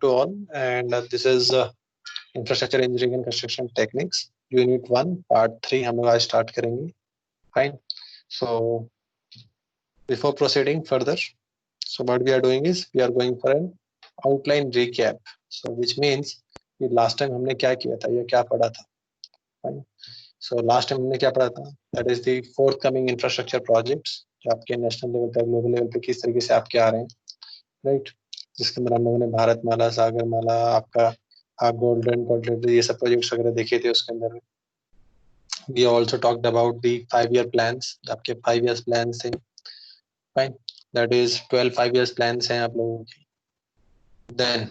to all, and this is infrastructure engineering and construction techniques unit 1 part 3 हम लोग आज start करेंगे. Fine. So before proceeding further, so what we are doing is we are going for an outline recap. So which means कि last time हमने क्या किया था या क्या पढ़ा था. Fine. So last time हमने क्या पढ़ा था, that is the forthcoming infrastructure projects जो आपके नेशनल लेवल पे ग्लोबल लेवल पे किस तरीके से आपके आ रहे हैं, राइट. जिसके अंदर हम लोगों ने भारत माला, सागर माला, आपका गोल्डन क्वाड्रेंट, ये सब प्रोजेक्ट्स वगैरह देखे थे. उसके अंदर we also talked about the 5-year plans. आपके 5 years plans थे. Fine. That is 12 5 years plans हैं आप लोगों की. Then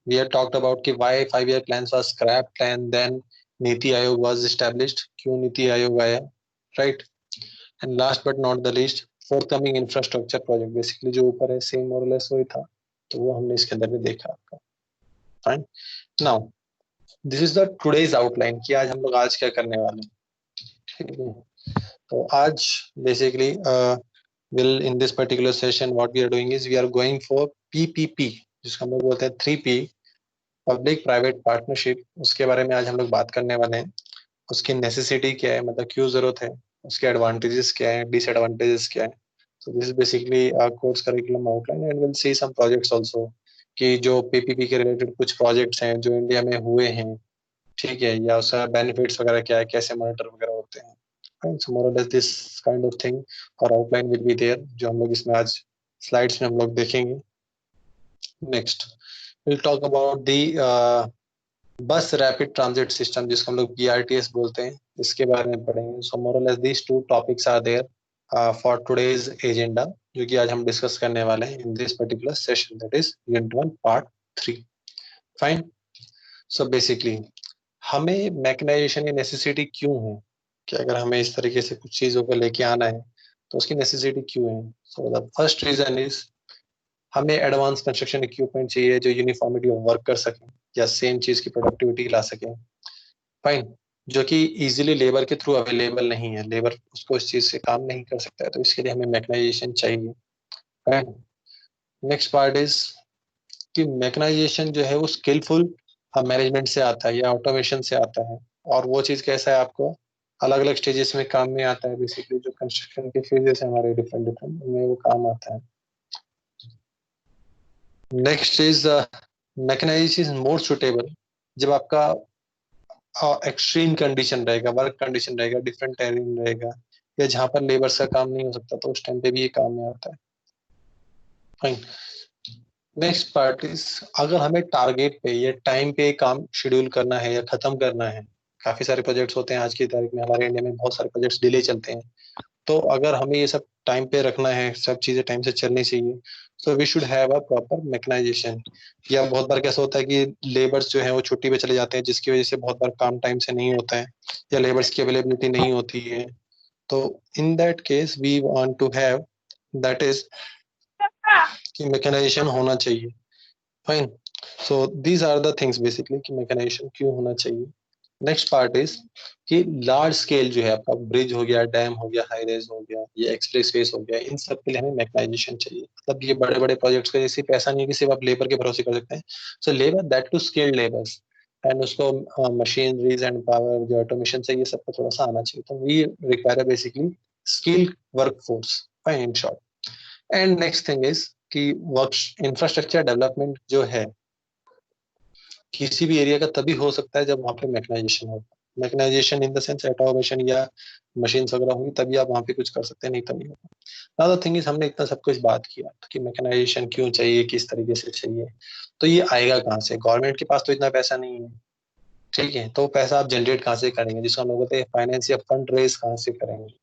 we have talked about कि why 5-year plans was scrapped and then NITI Aayog was established. क्यों नीति आयोग आया, right? And last but not the least, forthcoming infrastructure project. Basically जो ऊपर है same more or less वही था, तो वो हमने इसके अंदर भी देखा आपका. Fine. Now this is the today's outline कि आज हम लोग आज क्या करने वाले हैं. ठीक है. तो आज basically will in this particular session what we are doing is we are going for PPP, जिसको हम लोग बोलते हैं 3P, पब्लिक प्राइवेट पार्टनरशिप. उसके बारे में आज हम लोग बात करने वाले हैं. उसकी नेसेसिटी क्या है, मतलब क्यों जरूरत है, उसके एडवांटेजेस क्या है, डिसएडवांटेजेस क्या है. So this is basically our course curriculum outline and we'll see some projects also कि जो PPP के रिलेटेड कुछ प्रोजेक्ट्स हैं जो इंडिया में हुए हैं, ठीक है, या उसका बेनिफिट्स वगैरह क्या है, कैसे मॉनिटर वगैरह होते हैं. So more or less this kind of thing और outline will be there जो हम लोग इसमें आज स्लाइड्स में हम लोग देखेंगे. Next we'll talk about the बस रैपिड ट्रांजिट सिस्टम, जिसको हम लोग BRTS बोलते हैं, इसके बारे में पढ़ेंगे. सो मोर और less these two topics are there for today's agenda, जो कि आज हम डिस्कस करने वाले हैं in this particular session, that is unit 1 part 3. Fine. So basically हमें मैकेनाइजेशन की नेसेसिटी क्यों है, कि अगर हमें इस तरीके से कुछ चीजों को लेके आना है तो उसकी नेसेसिटी क्यों है. So the first reason is हमें एडवांस कंस्ट्रक्शन इक्विपमेंट चाहिए जो यूनिफॉर्मिटी ऑफ वर्क कर सके या सेम चीज की प्रोडक्टिविटी ला सके. फाइन. जो कि इजीली लेबर के थ्रू अवेलेबल नहीं है, लेबर उसको इस चीज से काम नहीं कर सकता है, तो इसके लिए हमें मैकेनाइजेशन चाहिए. फाइन. नेक्स्ट पार्ट इज कि मैकेनाइजेशन जो है वो स्किलफुल मैनेजमेंट से आता है या ऑटोमेशन से आता है, और वो चीज कैसा है, आपको अलग अलग स्टेजेस में काम में आता है. बेसिकली जो कंस्ट्रक्शन के फेजेस है हमारे डिफरेंट डिफरेंट, उनमें वो काम आता है. Next is mechanization more suitable जब आपका एक्सट्रीम कंडीशन रहेगा, वर्क कंडीशन रहेगा, डिफरेंट टेरेन रहेगा, या जहां पर लेबर्स का काम नहीं हो सकता, तो उस टाइम पे भी ये काम में आता है. फाइन. नेक्स्ट पार्ट इज अगर हमें टारगेट पे या टाइम पे काम शेड्यूल करना है या खत्म करना है. काफी सारे प्रोजेक्ट्स होते हैं आज की तारीख में, हमारे इंडिया में बहुत सारे प्रोजेक्ट्स डिले चलते हैं. तो अगर हमें ये सब टाइम पे रखना है, सब चीजें टाइम से चलनी चाहिए, so we should have a proper mechanization. या बहुत बार कैसा होता है कि लेबर्स जो है वो छुट्टी पे चले जाते हैं, जिसकी वजह से बहुत बार काम टाइम से नहीं होता है, या लेबर्स की अवेलेबिलिटी नहीं होती है. तो in that case we want to have, that is कि मैकेनाइजेशन होना चाहिए. Fine. So these are the things basically कि मैकेनाइजेशन क्यों होना चाहिए. नेक्स्ट पार्ट इज कि लार्ज स्केल जो है आपका ब्रिज हो गया, डैम हो गया, हाई रेज हो गया, ये एक्सप्रेस वेज हो गया, इन सब के लिए हमें मैकेनाइजेशन चाहिए. मतलब ये बड़े बड़े प्रोजेक्ट्स का जैसे पैसा नहीं है कि सिर्फ आप लेबर के भरोसे कर सकते हैं. So labour, that too skilled labours, and उसको मशीनरीज एंड पावर जो ऑटोमेशन चाहिए, सबको थोड़ा सा आना चाहिए. तो we require basically skilled workforce. Fine, in short. And next thing is कि वर्क इंफ्रास्ट्रक्चर डेवलपमेंट जो है किसी भी एरिया का तभी हो सकता है जब वहाँ पे मैकेनाइजेशन हो. Mechanization in the sense automation या मशीन वगैरह होगी तभी आप वहाँ पे कुछ कर सकते हैं, नहीं तो नहीं होगा. अनदर थिंग इज हमने इतना सब कुछ बात किया कि मैकेनाइजेशन क्यों चाहिए, किस तरीके से चाहिए, तो ये आएगा कहाँ से. गवर्नमेंट के पास तो इतना पैसा नहीं है, ठीक है, तो पैसा आप जनरेट कहाँ से करेंगे, जिसको हम लोग बोलते हैं फाइनेंस या फंड रेज कहाँ से करेंगे.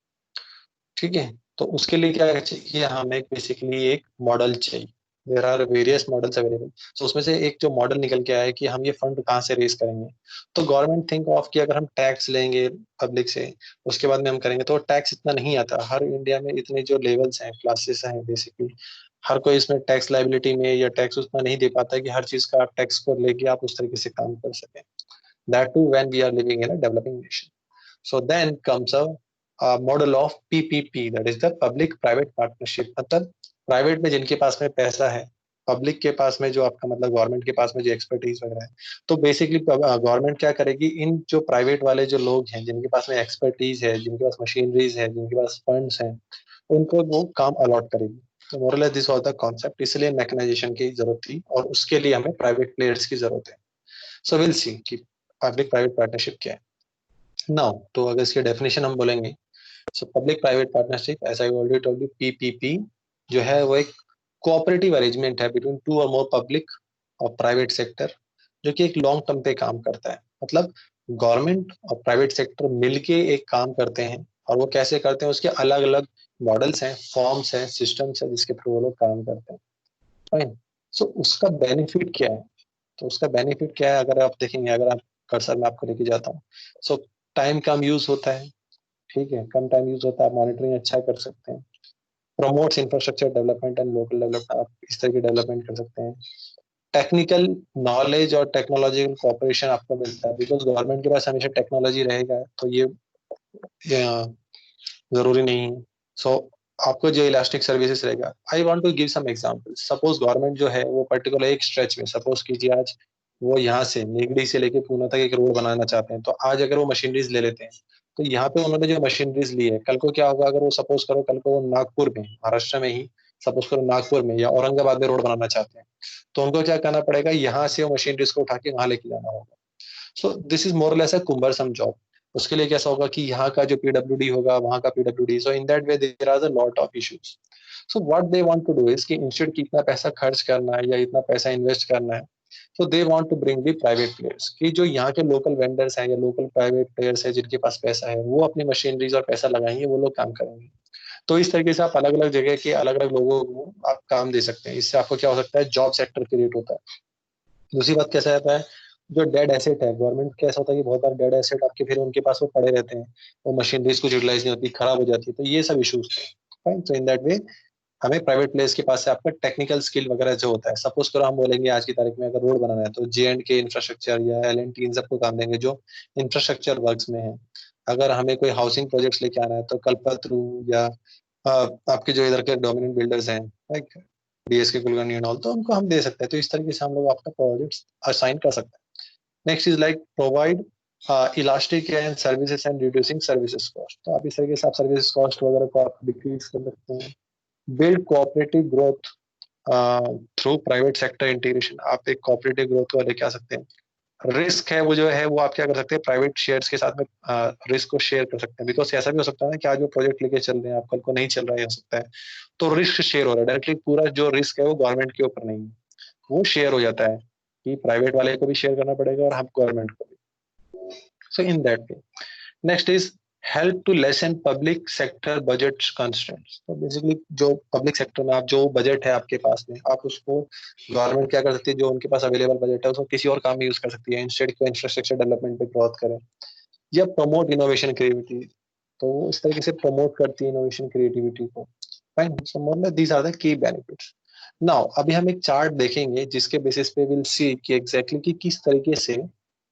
ठीक है. तो उसके लिए क्या चाहिए, हमें बेसिकली एक मॉडल चाहिए. There are various models available. तो उसमें से एक जो मॉडल निकल के आया है कि हम ये फंड कहाँ से रेज करेंगे. तो गवर्नमेंट थिंक ऑफ कि अगर हम टैक्स लेंगे पब्लिक से, उसके बाद में हम करेंगे, तो टैक्स इतना नहीं आता. हर इंडिया में इतने जो लेवल्स हैं, क्लासेस हैं, बेसिकली हर कोई इसमें टैक्स लाइबिलिटी में या टैक्स उतना नहीं दे पाता है कि हर चीज का आप टैक्स को लेके आप उस तरीके से काम कर सकें. That too when we are living in a developing nation. So then comes a model of PPP, that is the public private partnership. मतलब प्राइवेट में जिनके पास में पैसा है पब्लिक के पास में जो आपका मतलब गवर्नमेंट के पास में जो एक्सपर्टीज वगैरह है, तो बेसिकली गवर्नमेंट क्या करेगी, इन जो प्राइवेट वाले जो लोग हैं जिनके पास में एक्सपर्टीज है, जिनके पास मशीनरीज है, जिनके पास फंड्स हैं, उनको वो काम अलॉट करेगी। तो मोरलेस दिस वाज द कॉन्सेप्ट, इसलिए मैकेनाइजेशन की जरूरत थी और उसके लिए हमें प्राइवेट प्लेयर्स की जरूरत है। सो विल सी कि पब्लिक प्राइवेट पार्टनरशिप क्या है नाउ। तो अगर इसकी डेफिनेशन हम बोलेंगे, so public private partnership as I already told you, PPP जो है वो एक कोऑपरेटिव अरेंजमेंट है बिटवीन टू और मोर पब्लिक और प्राइवेट सेक्टर, जो कि एक लॉन्ग टर्म पे काम करता है। मतलब गवर्नमेंट और प्राइवेट सेक्टर मिलके एक काम करते हैं, और वो कैसे करते हैं उसके अलग अलग मॉडल्स हैं, फॉर्म्स हैं, सिस्टम्स हैं जिसके थ्रू वो लोग काम करते हैं। फाइन। सो उसका बेनिफिट क्या है? तो उसका बेनिफिट क्या है अगर आप देखेंगे, अगर आप कर्सर में आपको लेके जाता हूँ, सो टाइम कम यूज होता है, ठीक है, कम टाइम यूज होता है, मॉनिटरिंग अच्छा कर सकते हैं, promotes infrastructure development and local development, आप इस तरह की डेवलपमेंट कर सकते हैं। टेक्निकल नॉलेज और टेक्नोलॉजिकल कॉपरेशन आपको मिलता है, बिकॉज गवर्नमेंट के पास हमेशा टेक्नोलॉजी रहेगा, तो ये जरूरी नहीं है। सो आपको जो इलास्टिक सर्विसेज रहेगा, I want to give some example. Suppose government जो है वो पर्टिकुलर एक स्ट्रेच में, सपोज कीजिए आज वो यहाँ से निगड़ी से लेके पूना तक एक रोड बनाना चाहते हैं, तो आज अगर वो मशीनरीज ले लेते हैं, तो यहाँ पे उन्होंने जो मशीनरीज ली है, कल को क्या होगा अगर वो सपोज करो कल को वो नागपुर में, महाराष्ट्र में ही सपोज करो नागपुर में या औरंगाबाद में रोड बनाना चाहते हैं, तो उनको क्या करना पड़ेगा, यहाँ से वो मशीनरीज को उठा के वहां लेके जाना होगा। So this is more less a cumbersome job. उसके लिए कैसा होगा कि यहाँ का जो पीडब्ल्यूडी होगा, वहां का PWD, so in that way there are a lot of issues. So what they want to do is कि इंस्टेड कि इतना पैसा खर्च करना है या इतना पैसा इन्वेस्ट करना है, so they want to bring the private players, कि जो यहाँ के लोकल वेंडर्स हैं या लोकल प्राइवेट प्लेयर्स हैं जिनके पास पैसा है, वो अपनी मशीनरीज और पैसा लगाएंगे, वो लोग काम करेंगे। तो इस तरीके से आप अलग अलग जगह के अलग अलग लोगों को आप काम दे सकते हैं। इससे आपको क्या हो सकता है, जॉब सेक्टर क्रिएट होता है। दूसरी बात कैसा रहता है, जो डेड एसेट है, गवर्नमेंट कैसा होता है कि बहुत बार डेड एसेट आपके फिर उनके पास वो पड़े रहते हैं, वो मशीनरीज कुछ यूटिलाइज नहीं होती, खराब हो जाती है, तो ये सब इश्यूज थे। फाइन। तो इन दैट वे हमें प्राइवेट प्लेयर्स के पास से आपका टेक्निकल स्किल वगैरह जो होता है, सपोज करो हम बोलेंगे आज की तारीख में अगर रोड बनाना है, तो जे एंड के इंफ्रास्ट्रक्चर या L&T इन सबको काम देंगे जो इंफ्रास्ट्रक्चर वर्क्स में है। अगर हमें कोई हाउसिंग प्रोजेक्ट्स लेके आना है, तो कल्पतरू या आपके जो इधर के डोमिनेंट बिल्डर्स हैं, like DSK Kulkarni and all, तो उनको हम दे सकते हैं। तो इस तरीके से हम लोग आपका प्रोजेक्ट्स असाइन कर सकते हैं। Next is like provide elastic and services and reducing services cost. तो आप इस तरीके से आप सर्विस कॉस्ट वगैरह को आप डिक्रीज कर सकते हैं। Build cooperative growth through private sector integration, आप एक कोऑपरेटिव ग्रोथ को लेके आ सकते हैं। रिस्क है वो जो है वो आप क्या कर सकते हैं, प्राइवेट शेयर्स के साथ में रिस्क को शेयर कर सकते हैं, बिकॉज ऐसा भी हो सकता है ना कि आज वो प्रोजेक्ट लेके चल रहे हैं, आप कल को नहीं चल रहा है, हो सकता है, तो रिस्क शेयर हो रहा है डायरेक्टली, पूरा जो रिस्क है वो गवर्नमेंट के ऊपर नहीं है, वो शेयर हो जाता है कि प्राइवेट वाले को भी शेयर करना पड़ेगा और हम गवर्नमेंट को भी। So in that way next is help to lessen public sector budget constraints. तो बेसिकली जो पब्लिक सेक्टर में आप जो बजट है आपके पास में, आप उसको गवर्नमेंट क्या कर सकती है, जो उनके पास अवेलेबल बजट है उसको किसी और काम में यूज कर सकती है, इंस्टेड को इंफ्रास्ट्रक्चर डेवलपमेंट पे ग्रोथ करें या प्रमोट इनोवेशन क्रिएटिविटी। तो वो इस तरीके से प्रमोट करती है इनोवेशन क्रिएटिविटी को। Fine. So more these are the key benefits. Now अभी हम एक चार्ट देखेंगे जिसके बेसिस पे विल सी कि एग्जैक्टली कि किस तरीके से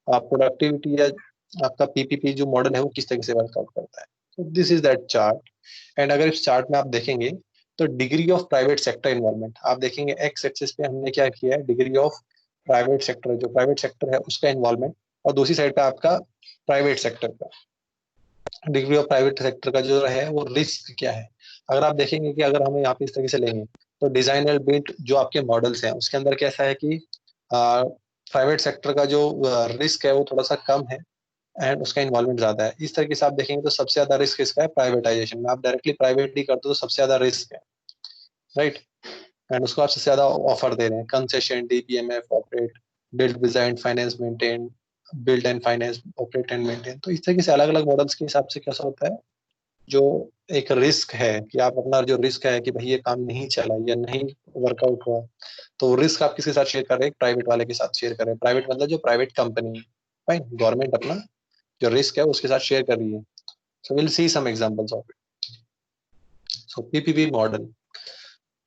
प्रोडक्टिविटी या आपका पीपीपी जो मॉडल है वो किस तरीके से वर्कआउट करता है। तो this is that chart. And अगर इस चार्ट में आप देखेंगे तो degree of private sector involvement आप देखेंगे, एक्स एक्सिस पे हमने क्या किया है, डिग्री ऑफ प्राइवेट सेक्टर, जो प्राइवेट सेक्टर है उसका इन्वॉल्वमेंट, और दूसरी साइड पे आपका प्राइवेट सेक्टर का डिग्री ऑफ प्राइवेट सेक्टर का जो है वो रिस्क क्या है। अगर आप देखेंगे कि अगर हमें यहाँ पे इस तरीके से लेंगे, तो डिजाइन एंड बिल्ड जो आपके मॉडल्स हैं उसके अंदर कैसा है कि प्राइवेट सेक्टर का जो रिस्क है वो थोड़ा सा कम है एंड उसका इन्वॉल्वमेंट ज्यादा है। इस तरीके से आप देखेंगे तो सबसे ज्यादा रिस्क इसका है प्राइवेटाइजेशन में, आप डायरेक्टली प्राइवेट ही करते हो तो सबसे ज्यादा रिस्क है, राइट। एंड उसको आप सबसे ज्यादा ऑफर दे रहे हैं, concession, DPMF, operate, build, design, finance, maintain, build and finance, operate and maintain. तो इस तरीके से अलग अलग मॉडल्स के हिसाब से कैसा होता है, जो एक रिस्क है कि आप अपना जो रिस्क है कि भाई ये काम नहीं चला या नहीं वर्कआउट हुआ, तो रिस्क आप किसके साथ शेयर कर रहे हैं, प्राइवेट वाले के साथ शेयर कर रहे हैं। प्राइवेट मतलब जो प्राइवेट कंपनी है, फाइन। गवर्नमेंट अपना जो रिस्क है उसके साथ शेयर कर रही है। So will see some examples of it. So PPP model,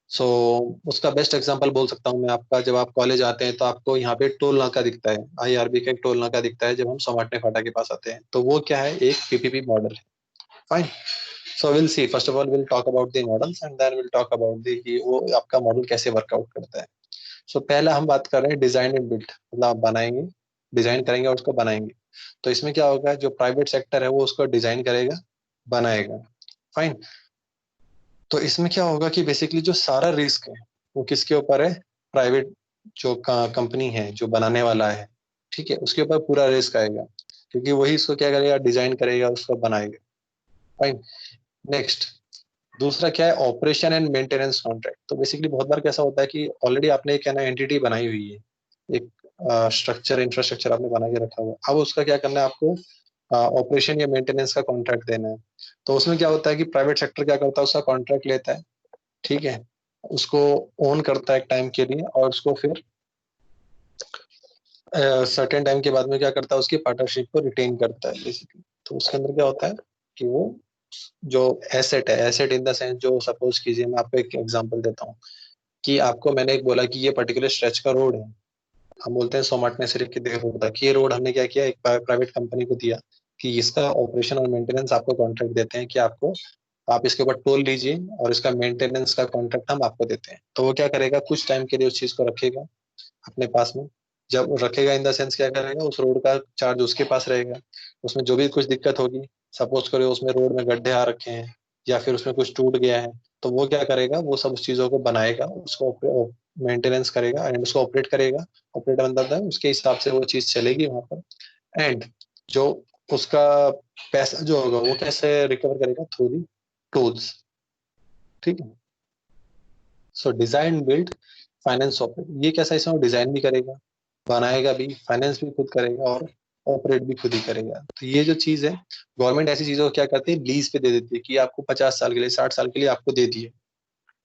so उसका बेस्ट एग्जांपल बोल सकता हूँ मैं आपका, जब आप कॉलेज आते हैं तो आपको यहाँ पे टोल नाका दिखता है, IRB का एक टोल नाका दिखता है जब हम समाटने फाटा के पास आते हैं, तो वो क्या है, एक पीपीपी मॉडल है। Fine. So will see, first of all we'll talk about the models and then we'll talk about the कि वो आपका मॉडल कैसे वर्कआउट करता है। सो पहला हम बात कर रहे हैं डिजाइन एंड बिल्ड, मतलब आप बनाएंगे, डिजाइन करेंगे और उसको बनाएंगे। तो इसमें क्या होगा, जो प्राइवेट सेक्टर है वो उसको डिजाइन करेगा, बनाएगा। फाइन। तो इसमें क्या होगा कि बेसिकली जो सारा रिस्क है वो किसके ऊपर है, प्राइवेट जो कंपनी है जो बनाने वाला है, ठीक है, उसके ऊपर पूरा रिस्क आएगा, क्योंकि वही इसको क्या करेगा, डिजाइन करेगा, उसको बनाएगा। फाइन। नेक्स्ट, दूसरा क्या है, ऑपरेशन एंड मेंटेनेंस कॉन्ट्रैक्ट। तो बेसिकली बहुत बार कैसा होता है कि ऑलरेडी आपने एक ना एंटिटी बनाई हुई है, एक स्ट्रक्चर इंफ्रास्ट्रक्चर आपने बना के रखा हुआ है, अब उसका क्या करना है आपको, ऑपरेशन या मेंटेनेंस का कॉन्ट्रैक्ट देना है। तो उसमें क्या होता है कि प्राइवेट सेक्टर क्या करता है, उसका कॉन्ट्रैक्ट लेता है, ठीक है, उसको ओन करता है एक टाइम के लिए, और उसको फिर सर्टेन टाइम के बाद में क्या करता है, उसकी पार्टनरशिप को रिटेन करता है बेसिकली। तो उसके अंदर क्या होता है कि वो जो एसेट है, एसेट इन द सेंस, जो सपोज कीजिए, मैं आपको एक एग्जांपल देता हूँ कि आपको मैंने एक बोला कि ये पर्टिकुलर स्ट्रेच का रोड है, हम बोलते हैं सोमाटने से लेके देहू तक, ये रोड हमने क्या किया, एक प्राइवेट कंपनी को दिया कि इसका ऑपरेशन और मेंटेनेंस आपको कॉन्ट्रैक्ट देते हैं कि आपको, आप इसके ऊपर टोल लीजिए और इसका मेंटेनेंस का कॉन्ट्रैक्ट हम आपको देते हैं। तो वो क्या करेगा, कुछ टाइम के लिए उस चीज को रखेगा अपने पास में। जब रखेगा इन द सेंस क्या करेगा, उस रोड का चार्ज उसके पास रहेगा, उसमें जो भी कुछ दिक्कत होगी, सपोज करो उसमें रोड में गड्ढे आ रखे हैं या फिर उसमें कुछ टूट गया है, तो वो क्या करेगा, वो सब उस चीजों को बनाएगा, उसको मेंटेनेंस करेगा एंड उसको ऑपरेट करेगा। ऑपरेट मतलब है उसके हिसाब से वो चीज चलेगी वहां पर। एंड जो उसका पैसा जो होगा वो कैसे रिकवर करेगा, थ्रू दी टूल्स। ठीक है। सो डिजाइन बिल्ड फाइनेंस ऑपरेट, ये कैसा, इसमें वो डिजाइन भी करेगा, बनाएगा भी, फाइनेंस भी खुद करेगा और ऑपरेट भी खुद ही करेगा। तो ये जो चीज है, गवर्नमेंट ऐसी चीजों को क्या करती है, लीज पे दे देती है कि आपको 50 साल के लिए, 60 साल के लिए आपको दे दिए।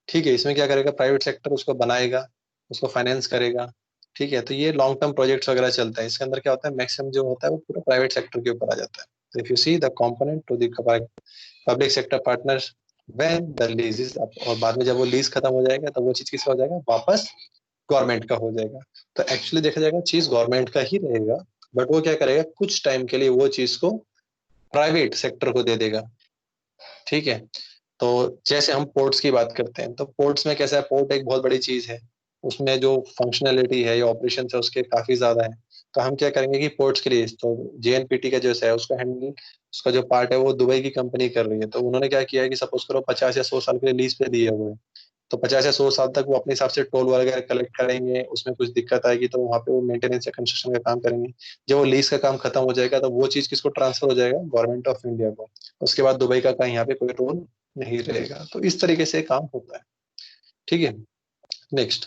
ठीक है, इसमें क्या करेगा, प्राइवेट सेक्टर उसको बनाएगा, उसको फाइनेंस करेगा। ठीक है, तो ये लॉन्ग टर्म प्रोजेक्ट्स वगैरह चलता है, इसके अंदर क्या होता है, मैक्सिमम जो होता है वो पूरा प्राइवेट सेक्टर के ऊपर आ जाता है। तो if you see the component to the public sector partners when the lease is up, और बाद में जब वो लीज खत्म हो जाएगा तो वो चीज किसका हो जाएगा, वापस गवर्नमेंट का हो जाएगा। तो एक्चुअली देखा जाएगा चीज गवर्नमेंट का ही रहेगा, बट वो क्या करेगा, कुछ टाइम के लिए वो चीज को प्राइवेट सेक्टर को दे देगा। ठीक है। तो जैसे हम पोर्ट्स की बात करते हैं, तो पोर्ट्स में कैसा है, पोर्ट एक बहुत बड़ी चीज है, उसमें जो फंक्शनैलिटी है या ऑपरेशन है उसके काफी ज्यादा है। तो हम क्या करेंगे कि पोर्ट्स के लिए, तो जेएनपीटी का जो है उसका हैंडल, उसका जो पार्ट है वो दुबई की कंपनी कर रही है। तो उन्होंने क्या किया है कि सपोज करो 50 या 100 साल के लिए लीज पे दिए हुए हैं, तो 50 या 100 साल तक वो अपने हिसाब से टोल वगैरह कलेक्ट करेंगे, उसमें कुछ दिक्कत आएगी तो वहाँ पे वो मेंटेनेंस या कंस्ट्रक्शन का काम करेंगे। जब वो लीज का काम खत्म हो जाएगा तो वो चीज किसको ट्रांसफर हो जाएगा, गवर्नमेंट ऑफ इंडिया को। उसके बाद दुबई का कहीं यहाँ पे कोई रोल नहीं रहेगा। तो इस तरीके से काम होता है। ठीक है। नेक्स्ट,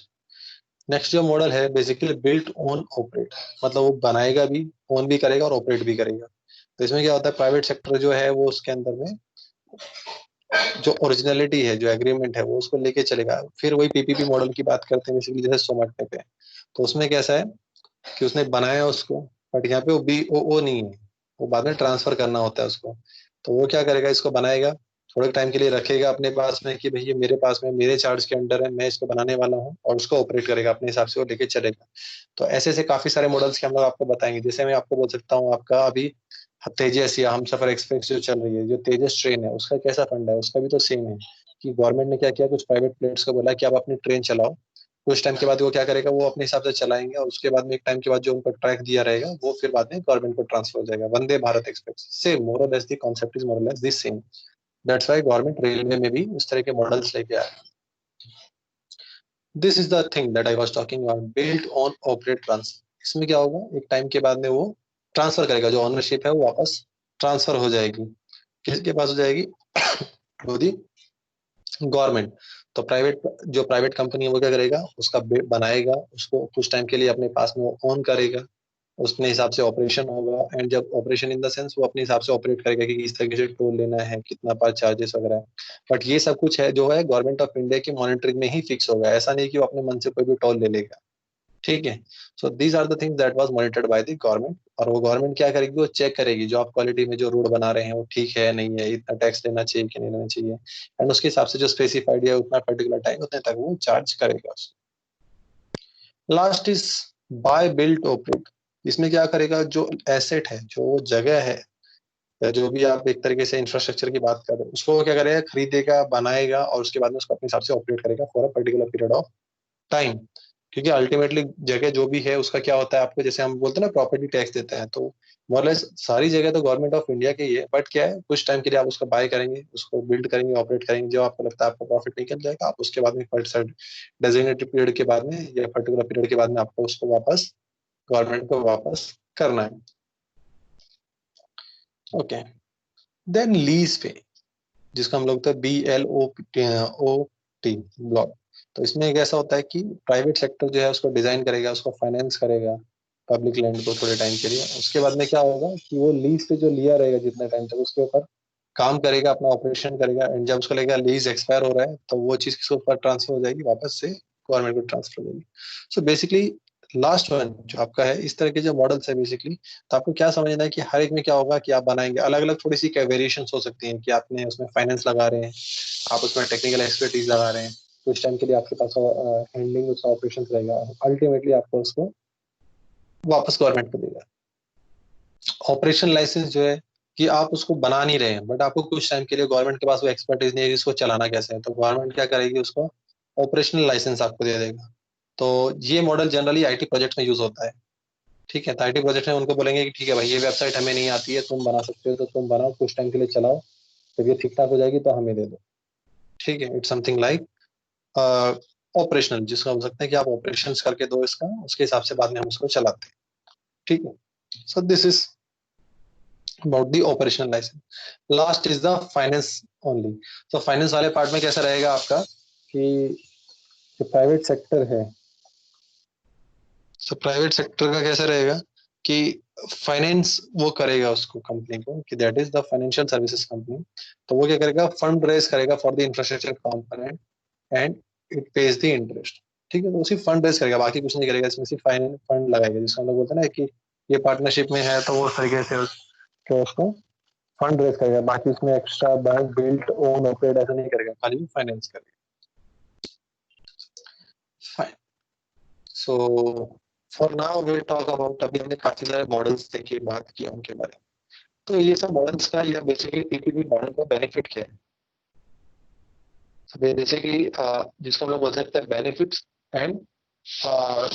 नेक्स्ट जो मॉडल है बेसिकली बिल्ट ओन ऑपरेट, मतलब वो बनाएगा भी, ओन भी करेगा और ऑपरेट भी करेगा। तो इसमें क्या होता है, प्राइवेट सेक्टर जो है वो उसके अंदर में जो ओरिजिनलिटी है, जो एग्रीमेंट है, वो उसको लेके चलेगा। फिर वही पीपीपी मॉडल की बात करते हैं बेसिकली, जैसे सोमाटने पे, तो उसमें कैसा है कि उसने बनाया उसको, बट यहाँ पे वो बी ओ नहीं है, वो बाद में ट्रांसफर करना होता है उसको। तो वो क्या करेगा, इसको बनाएगा, थोड़े टाइम के लिए रखेगा अपने पास में कि भाई ये मेरे पास में, मेरे चार्ज के अंडर है, मैं इसको बनाने वाला हूँ, और उसको ऑपरेट करेगा अपने हिसाब से, वो लेके चलेगा। तो ऐसे ऐसे काफी सारे मॉडल्स के हम लोग आपको बताएंगे। जैसे मैं आपको बोल सकता हूँ, आपका अभी तेजस या हम सफर एक्सप्रेस जो चल रही है, जो तेजस ट्रेन है, उसका कैसा फंडा है, उसका भी तो सेम है कि गवर्नमेंट ने क्या किया, कुछ प्राइवेट प्लेयर्स को बोला कि आप अपनी ट्रेन चलाओ। कुछ टाइम के बाद वो क्या करेगा, वो अपने हिसाब से चलाएंगे, और उसके बाद में एक टाइम के बाद जो उनको ट्रैक दिया रहेगा वो फिर बाद में गवर्नमेंट को ट्रांसफर हो जाएगा। वंदे भारत एक्सप्रेस से मोर और less the concept is more और less this same. That's why government railway में भी उस तरह के मॉडल्स लेके आया। This is the thing that I was talking about, built on operate transfer. इसमें क्या होगा, एक टाइम के बाद में वो ट्रांसफर करेगा, जो ऑनरशिप है वो वापस ट्रांसफर हो जाएगी, किसके पास हो जाएगी, मोदी गवर्नमेंट। तो प्राइवेट, जो प्राइवेट कंपनी है वो क्या करेगा, उसका बनाएगा, उसको कुछ टाइम के लिए अपने पास में ऑन करेगा, उसके हिसाब से ऑपरेशन होगा, एंड जब ऑपरेशन इन द सेंस वो अपने हिसाब से ऑपरेट करेगा कि किस तरीके से टोल लेना है, कितना पास चार्जेस वगैरह है। बट ये सब कुछ है जो है गवर्नमेंट ऑफ इंडिया की मॉनिटरिंग में ही फिक्स होगा, ऐसा नहीं कि वो अपने मन से कोई भी टोल ले लेगा। ठीक है। So these are the things that was monitored by the government. और वो गवर्नमेंट क्या करेगी, वो चेक करेगी जो आप क्वालिटी में जो रोड बना रहे हैं वो ठीक है नहीं है, इतना टैक्स लेना चाहिए कि नहीं लेना चाहिए, एंड उसके हिसाब से जो स्पेसिफाइड है उतना पर्टिकुलर टाइम उतने तक वो चार्ज करेगा। Last is by built operate. इसमें क्या करेगा, जो एसेट है, जो जगह है, या जो भी आप एक तरीके से इंफ्रास्ट्रक्चर की बात कर रहे हैं, उसको वो क्या करेगा, खरीदेगा, बनाएगा, और उसके बाद में उसको अपने हिसाब से ऑपरेट करेगा for a particular period of time. क्योंकि अल्टीमेटली जगह जो भी है उसका क्या होता है, आपको जैसे हम बोलते हैं ना प्रॉपर्टी टैक्स देते हैं, तो मोरलेस सारी जगह तो गवर्नमेंट ऑफ इंडिया की ही है, बट क्या है कुछ टाइम के लिए आप उसको बाय करेंगे, उसको बिल्ड करेंगे, ऑपरेट करेंगे, जो आपको लगता है आपको प्रॉफिट निकल जाएगा, आप उसके बाद में डेजिग्नेटेड पीरियड के बाद में या पर्टिकुलर पीरियड के बाद में आपको उसको वापस गवर्नमेंट को वापस करना है। ओके, देन लीज पे, जिसका हम लोग BLOT ब्लॉक। तो इसमें एक ऐसा होता है कि प्राइवेट सेक्टर जो है उसको डिजाइन करेगा, उसको फाइनेंस करेगा पब्लिक लैंड को थोड़े टाइम के लिए, उसके बाद में क्या होगा कि वो लीज पे जो लिया रहेगा जितने टाइम तक उसके ऊपर काम करेगा, अपना ऑपरेशन करेगा, एंड जब उसको लगेगा लीज एक्सपायर हो रहा है तो वो चीज किसके ऊपर ट्रांसफर हो जाएगी, वापस से गवर्नमेंट को ट्रांसफर हो जाएगी। सो बेसिकली लास्ट वन जो आपका है, इस तरह के जो मॉडल्स है बेसिकली, तो आपको क्या समझना है कि हर एक में क्या होगा कि आप बनाएंगे अलग अलग, थोड़ी सी वेरिएशन हो सकती हैं कि आपने उसमें फाइनेंस लगा रहे हैं, आप उसमें टेक्निकल एक्सपर्टीज लगा रहे हैं, कुछ टाइम के लिए आपके पास हैंडलिंग उसका ऑपरेशन रहेगा, अल्टीमेटली आपको उसको वापस गवर्नमेंट को देगा। ऑपरेशन लाइसेंस जो है कि आप उसको बना नहीं रहे हैं, बट आपको कुछ टाइम के लिए गवर्नमेंट के पास वो एक्सपर्टीज नहीं है कि इसको चलाना कैसे है, तो गवर्नमेंट क्या करेगी, उसको ऑपरेशनल लाइसेंस आपको दे देगा। तो ये मॉडल जनरली आईटी प्रोजेक्ट में यूज होता है। ठीक है, तो आईटी प्रोजेक्ट में उनको बोलेंगे कि ठीक है भाई ये वेबसाइट हमें नहीं आती है, तुम बना सकते हो तो तुम बनाओ, कुछ टाइम के लिए चलाओ, जब ये ठीक ठाक हो जाएगी तो हमें दे दो। ठीक है, इट्स समथिंग लाइक ऑपरेशनल, जिसको हम सकते हैं कि आप ऑपरेशन करके दो इसका, उसके हिसाब से बाद में हम उसको चलाते हैं। ठीक है, so this is about the operational license. Last is the finance only. तो फाइनेंस वाले पार्ट में कैसा रहेगा आपका कि जो प्राइवेट सेक्टर है, तो प्राइवेट सेक्टर का कैसा रहेगा कि फाइनेंस वो करेगा उसको कंपनी को, कि that is the financial services company. तो वो क्या करेगा, फंड रेज करेगा for the infrastructure component and it pays the interest. ठीक है, तो उसी फंड रेज करेगा, बाकी कुछ नहीं करेगा, इसमें सिर्फ फाइनेंस फंड लगाएगा, जिसको हम लोग बोलते हैं ना कि ये पार्टनरशिप में है, तो वो उस तरीके से उसको फंड रेज करेगा, बाकी उसमें extra bank build own operate ऐसा नहीं करेगा, खाली फाइनेंस करेगा। Fine, so for now will talk about, अभी हमने काफी सारे मॉडल्स देखे, बात की उनके बारे में। तो ये सब मॉडल्स का या बेसिकली पीपीपी मॉडल का बेनिफिट क्या है? बेसिकली जिसको हम लोग बोल सकते हैं बेनिफिट्स एंड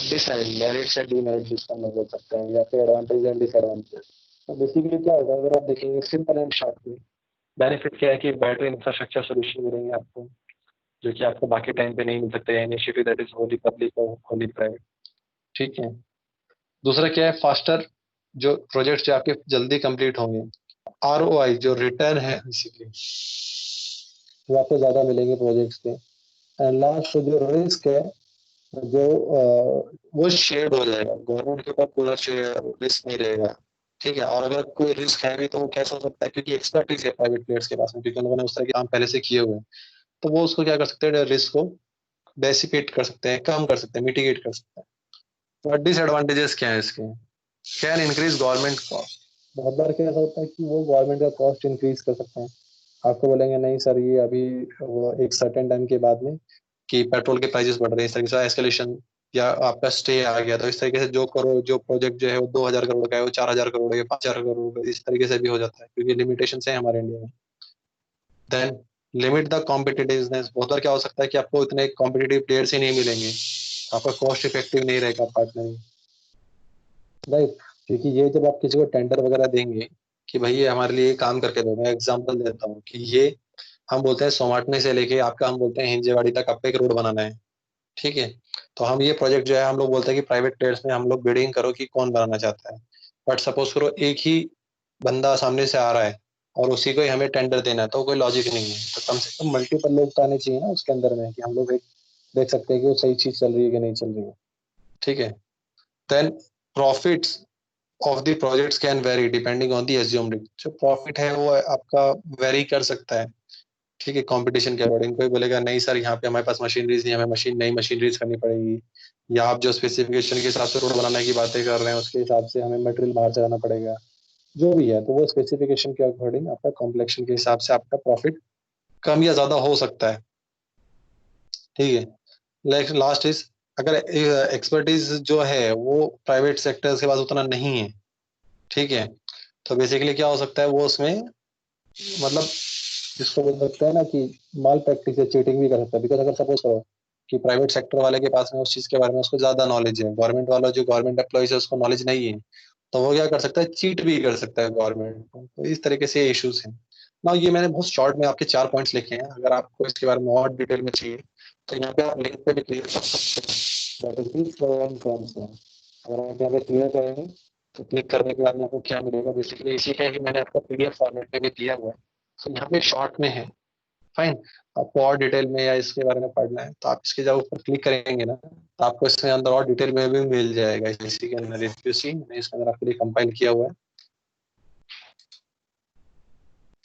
डिसमेरिट्स एंड डीमेरिट्स, जिसको हम लोग बोल सकते हैं, या फिर एडवांटेज एंड डिसएडवांटेज। तो बेसिकली क्या होगा, अगर आप देखेंगे सिंपल एंड शॉर्ट में, बेनिफिट क्या है कि बेटर इंफ्रास्ट्रक्चर सोल्यूशन मिलेंगे आपको, जो कि आपको बाकी टाइम पे नहीं मिल सकते, initiative that is Holi public और होली प्राइवेट। ठीक है, दूसरा क्या है, फास्टर जो प्रोजेक्ट जो आपके जल्दी कंप्लीट होंगे, ROI जो रिटर्न है बेसिकली वो आपको ज्यादा मिलेंगे प्रोजेक्ट्स पे। एंड लास्ट जो रिस्क है, जो वो शेयर्ड हो जाएगा, गवर्नमेंट के ऊपर पूरा रिस्क नहीं रहेगा। ठीक है, और अगर कोई रिस्क है भी तो वो कैसा हो सकता है, क्योंकि एक्सपर्टीज है प्राइवेट प्लेयर्स के पास में, क्योंकि उन्होंने उस तरह के काम पहले से किए हुए हैं, तो वो उसको क्या कर सकते हैं, रिस्क को डेसिपेट कर सकते हैं, कम कर सकते हैं, मिटिगेट कर सकते हैं। तो डिसएडवांटेजेस क्या है इसके, कैन इंक्रीज गवर्नमेंट कॉस्ट। बहुत बार क्या ऐसा होता है कि वो गवर्नमेंट का कॉस्ट इंक्रीज कर सकते हैं, आपको बोलेंगे नहीं सर ये अभी वो एक सर्टेन टाइम के बाद में कि पेट्रोल के प्राइसेस बढ़ रहे हैं, इस तरीके से एस्केलेशन या आपका स्टे आ गया, तो इस तरीके से जो प्रोजेक्ट जो है वो 2,000 करोड़ का है वो 4,000 करोड़ या 5,000 करोड़ का, इस तरीके से भी हो जाता है, क्योंकि लिमिटेशन है हमारे इंडिया में। देन लिमिट द कॉम्पिटिटिवनेस, बहुत बार क्या हो सकता है कि आपको इतने कॉम्पिटिटिव प्लेयर्स ही नहीं मिलेंगे, आपका कॉस्ट इफेक्टिव नहीं रहेगा पार्टनरिंग, राइट। क्योंकि ये जब आप किसी को टेंडर वगैरह देंगे कि भाई ये हमारे लिए काम करके दो, मैं एग्जांपल देता हूँ कि ये हम बोलते हैं सोमाटने से लेके आपका हम बोलते हैं हिंजेवाड़ी तक आपको एक रोड बनाना है। ठीक है, तो हम ये प्रोजेक्ट जो है हम लोग बोलते हैं कि प्राइवेट प्लेयर्स में हम लोग बिडिंग करो कि कौन बनाना चाहता है, बट सपोज करो एक ही बंदा सामने से आ रहा है और उसी को ही हमें टेंडर देना है, तो कोई लॉजिक नहीं है, तो कम से कम मल्टीपल लोग तो आने चाहिए ना उसके अंदर में, कि हम लोग एक देख सकते हैं कि वो सही चीज चल रही है कि नहीं चल रही है। ठीक है, then profits of the projects can vary depending on the assumed, जो प्रॉफिट है वो आपका वेरी कर सकता है। ठीक है, कंपटीशन के अकॉर्डिंग, कोई बोलेगा नहीं सर यहाँ पे हमारे पास मशीनरीज नहीं, हमें नई मशीनरीज करनी पड़ेगी, या आप जो स्पेसिफिकेशन के हिसाब से रोड बनाने की बातें कर रहे हैं उसके हिसाब से हमें मटेरियल बाहर से लाना पड़ेगा, जो भी है, तो वो स्पेसिफिकेशन के अकॉर्डिंग आपका कॉम्प्लेक्शन के हिसाब से आपका प्रॉफिट कम या ज्यादा हो सकता है। ठीक है, लास्ट इज, अगर एक्सपर्टीज जो है वो प्राइवेट सेक्टर के पास उतना नहीं है, ठीक है, तो बेसिकली क्या हो सकता है, वो उसमें मतलब जिसको बोल सकते हैं ना कि माल प्रैक्टिस या चीटिंग भी कर सकता है, बिकॉज अगर सपोज करो कि प्राइवेट सेक्टर वाले के पास में उस चीज के बारे में उसको ज्यादा नॉलेज है, गवर्नमेंट वाला जो गवर्नमेंट एम्प्लॉइज है उसको नॉलेज नहीं है, तो वो क्या कर सकता है, चीट भी कर सकता है गवर्नमेंट को। तो इस तरीके से इश्यूज हैं ना। ये मैंने बहुत शॉर्ट में आपके 4 पॉइंट्स लिखे हैं, अगर आपको इसके बारे में और डिटेल में चाहिए तो यहाँ पे आप लिंक पे भी क्लिक कर सकते हैं, that is the pro and cons है। अगर आप यहाँ पे क्लियर करेंगे तो क्लिक करने के बाद में आपको क्या मिलेगा, बेसिकली इसी का ही मैंने आपको पीडीएफ फॉर्मेट में भी दिया हुआ है, तो यहाँ पे शॉर्ट में है। फाइन, आपको और डिटेल में या इसके बारे में पढ़ना है तो आप इसके जब ऊपर क्लिक करेंगे ना तो आपको इसके अंदर और डिटेल में भी मिल जाएगा। इसी के अंदर इफ यू सी, मैंने इसके अंदर आपके लिए कंपाइल किया हुआ है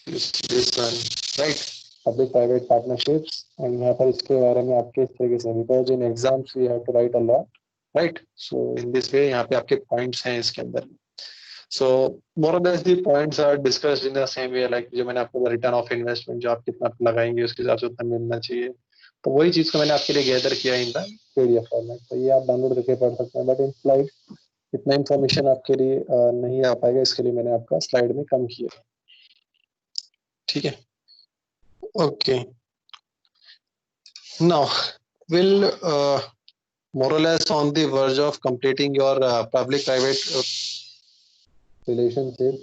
this one, right, public private partnerships. And यहाँ पर इसके बारे में आपके इस तरीके से, because in exams we have to write a lot, right, so in this way यहाँ पे आपके पॉइंट्स हैं इसके अंदर। सो मोर और less the points are discussed in the same way, like जो मैंने आपको रिटर्न ऑफ इन्वेस्टमेंट जो आप कितना लगाएंगे उसके हिसाब से उतना मिलना चाहिए, तो वही चीज को मैंने आपके लिए गैदर किया इन द पीडीएफ फॉर्मेट, तो ये आप डाउनलोड करके पढ़ सकते हैं। बट इन स्लाइड इतना इन्फॉर्मेशन आपके लिए नहीं आ पाएगा, इसके लिए मैंने आपका स्लाइड में कम किया। ठीक है, okay, now will more or less on the verge of completing your public private relationship।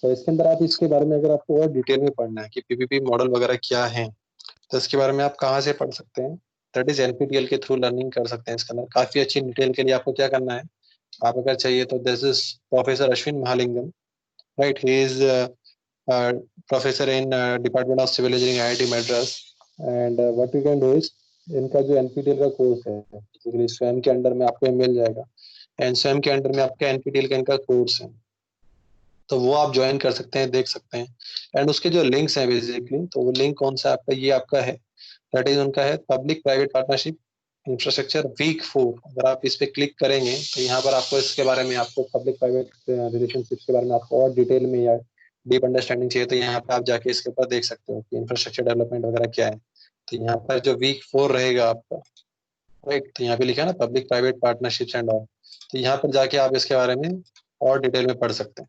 तो इसके अंदर आप इसके बारे में अगर आपको और डिटेल में पढ़ना है कि पीपीपी मॉडल वगैरह क्या है, तो इसके बारे में आप कहाँ से पढ़ सकते हैं, दैट इज एनपीटीएल के थ्रू लर्निंग कर सकते हैं। इसके अंदर काफी अच्छी डिटेल के लिए आपको क्या करना है, आप अगर चाहिए तो this is professor Ashwin Mahalingam, right, he is professor in department of civil engineering IIT Madras. And what you can do is, इनका जो एनपीटीएल का कोर्स है बेसिकली स्वयं के अंडर में आपको मिल जाएगा, एंड स्वयं के अंडर में आपका एनपीटीएल का इनका कोर्स है, तो वो आप ज्वाइन कर सकते हैं, देख सकते हैं। एंड उसके जो लिंक्स हैं बेसिकली, तो वो लिंक कौन सा आपका, ये आपका है, दैट इज उनका है public private partnership infrastructure week 4। अगर आप इस पे क्लिक करेंगे तो यहाँ पर आपको इसके बारे में, आपको पब्लिक प्राइवेट रिलेशनशिप के बारे में आपको और डिटेल में या डीप अंडरस्टैंडिंग चाहिए तो यहाँ पे आप जाके इसके ऊपर देख सकते हो कि इंफ्रास्ट्रक्चर डेवलपमेंट वगैरह क्या है। तो यहाँ पर जो वीक 4 रहेगा आपका, राइट, तो यहाँ पे लिखा है ना public private partnerships and all, तो यहाँ पर जाके आप इसके बारे में और डिटेल में पढ़ सकते हैं।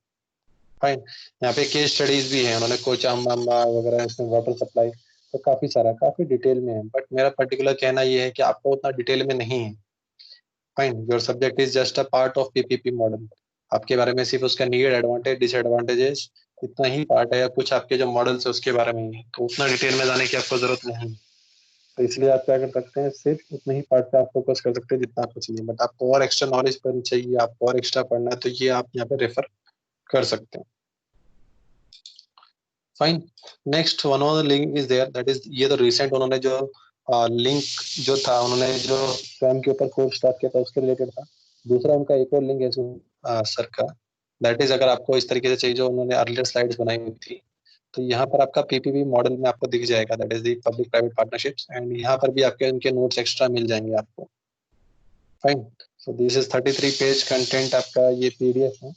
फाइन, यहाँ पे केस स्टडीज भी हैं, उन्होंने कोचाम्बा वगैरह, इसमें वाटर सप्लाई, तो काफी सारा काफी डिटेल में है। बट मेरा पर्टिकुलर कहना ये है कि आपको उतना डिटेल में नहीं है। Fine, your subject is just a part of PPP model, आपके बारे में सिर्फ उसका नीड एडवांटेज डिसएडवांटेजेस इतना ही पार्ट है, या कुछ आपके जो मॉडल्स है उसके बारे में ही है, तो उतना डिटेल में जाने की आपको जरूरत नहीं है। तो इसलिए आप क्या कर सकते हैं, सिर्फ उतने ही पार्ट पे आप फोकस कर सकते हैं जितना आपको चाहिए। बट आपको और एक्स्ट्रा नॉलेज पर चाहिए, आपको और एक्स्ट्रा पढ़ना है, तो ये आप यहाँ पे रेफर कर सकते हैं। Fine, next one of the link is there, that is, ये तो रिसेंट उन्होंने जो लिंक जो था, उन्होंने जो स्वयं के ऊपर कोर्स स्टार्ट किया था उसके रिलेटेड था। दूसरा उनका एक और लिंक है सर का, दैट इज अगर आपको इस तरीके से चाहिए जो उन्होंने अर्लियर स्लाइड्स बनाई हुई थी, तो यहाँ पर आपका पीपीपी मॉडल में आपको दिख जाएगा, that is the public private partnerships, and यहाँ पर भी आपके उनके नोट्स एक्स्ट्रा मिल जाएंगे आपको। Fine, so this is 33 page content आपका ये पीडीएफ है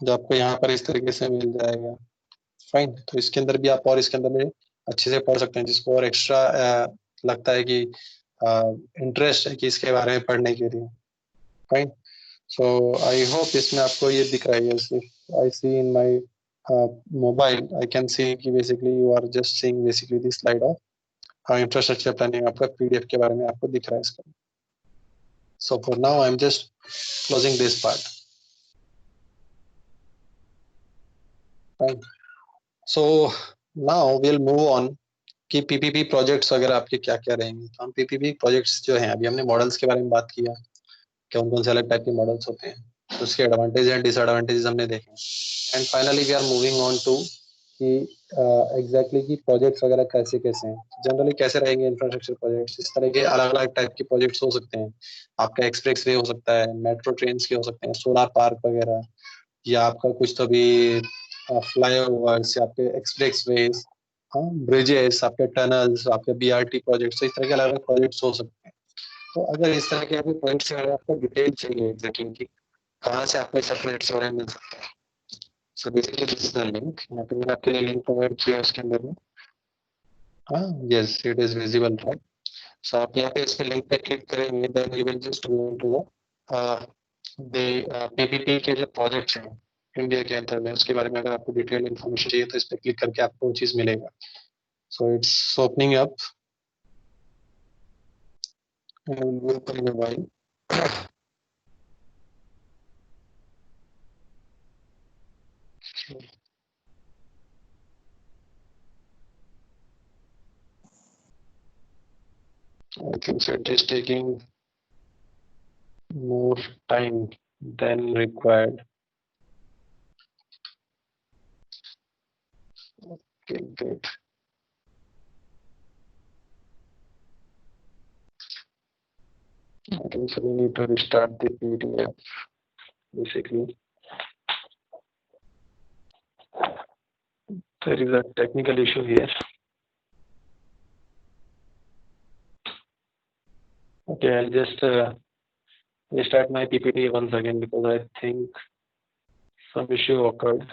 जो आपको यहाँ पर इस तरीके से मिल जाएगा। फाइन, तो इसके अंदर भी आप और इसके अंदर में अच्छे से पढ़ सकते हैं, जिसको और एक्स्ट्रा लगता है कि इंटरेस्ट है कि इसके बारे में पढ़ने के लिए। फाइन, सो आई होप इसमें आपको ये दिख रहा है, I see in my mobile, I can see कि basically you are just seeing basically this slide of infrastructure planning, आपका पीडीएफ के बारे में आपको दिख रहा है इसका। So for now I am just closing this part. Fine, so now will move on कि पीपीपी प्रोजेक्ट्स वगैरह आपके क्या क्या रहेंगे। तो हम पीपीपी प्रोजेक्ट्स जो हैं, अभी हमने मॉडल्स के बारे में बात किया, कौन कौन से अलग टाइप के मॉडल्स होते हैं, तो उसके एडवांटेज एंड डिसएडवांटेजेस हमने देखे, and finally we are moving on to कि एग्जैक्टली कि प्रोजेक्ट्स वगैरह कैसे कैसे हैं, जनरली कैसे रहेंगे इंफ्रास्ट्रक्चर प्रोजेक्ट्स। इस तरह के अलग अलग टाइप के प्रोजेक्ट्स हो सकते हैं, आपका एक्सप्रेस वे हो सकता है, मेट्रो ट्रेन के हो सकते हैं, सोलर पार्क वगैरह, या आपका कुछ तो भी फ्लाईओवर्स, या आपके एक्सप्रेस वेज, हाँ, ब्रिजेस, आपके टनल्स, आपके बीआरटी प्रोजेक्ट्स, इस तरह के अलग अलग प्रोजेक्ट्स हो सकते हैं। तो अगर इस तरह के आपको प्रोजेक्ट्स के बारे में आपको डिटेल चाहिए एग्जैक्टली कि कहाँ से आपको सब प्रोजेक्ट्स के बारे में मिल सकता है, so basically this is the link, यहाँ पे मैंने आपके लिए लिंक प्रोवाइड किया है उसके अंदर में। हाँ, yes, it is visible, right. So आप यहाँ पे इसके लिंक पे क्लिक करेंगे, then you will just go to the PPP के जो प्रोजेक्ट्स हैं इंडिया के अंदर में, उसके बारे में अगर आपको डिटेल इन्फॉर्मेशन चाहिए तो इस पे क्लिक करके आपको वो चीज मिलेगा। So it's opening up. And we'll open in a while. I think so it is taking more time than required. Okay, great. I think so we need to restart the PDF basically. There is a technical issue here. Okay, I'll just restart my PPT once again because I think some issue occurred.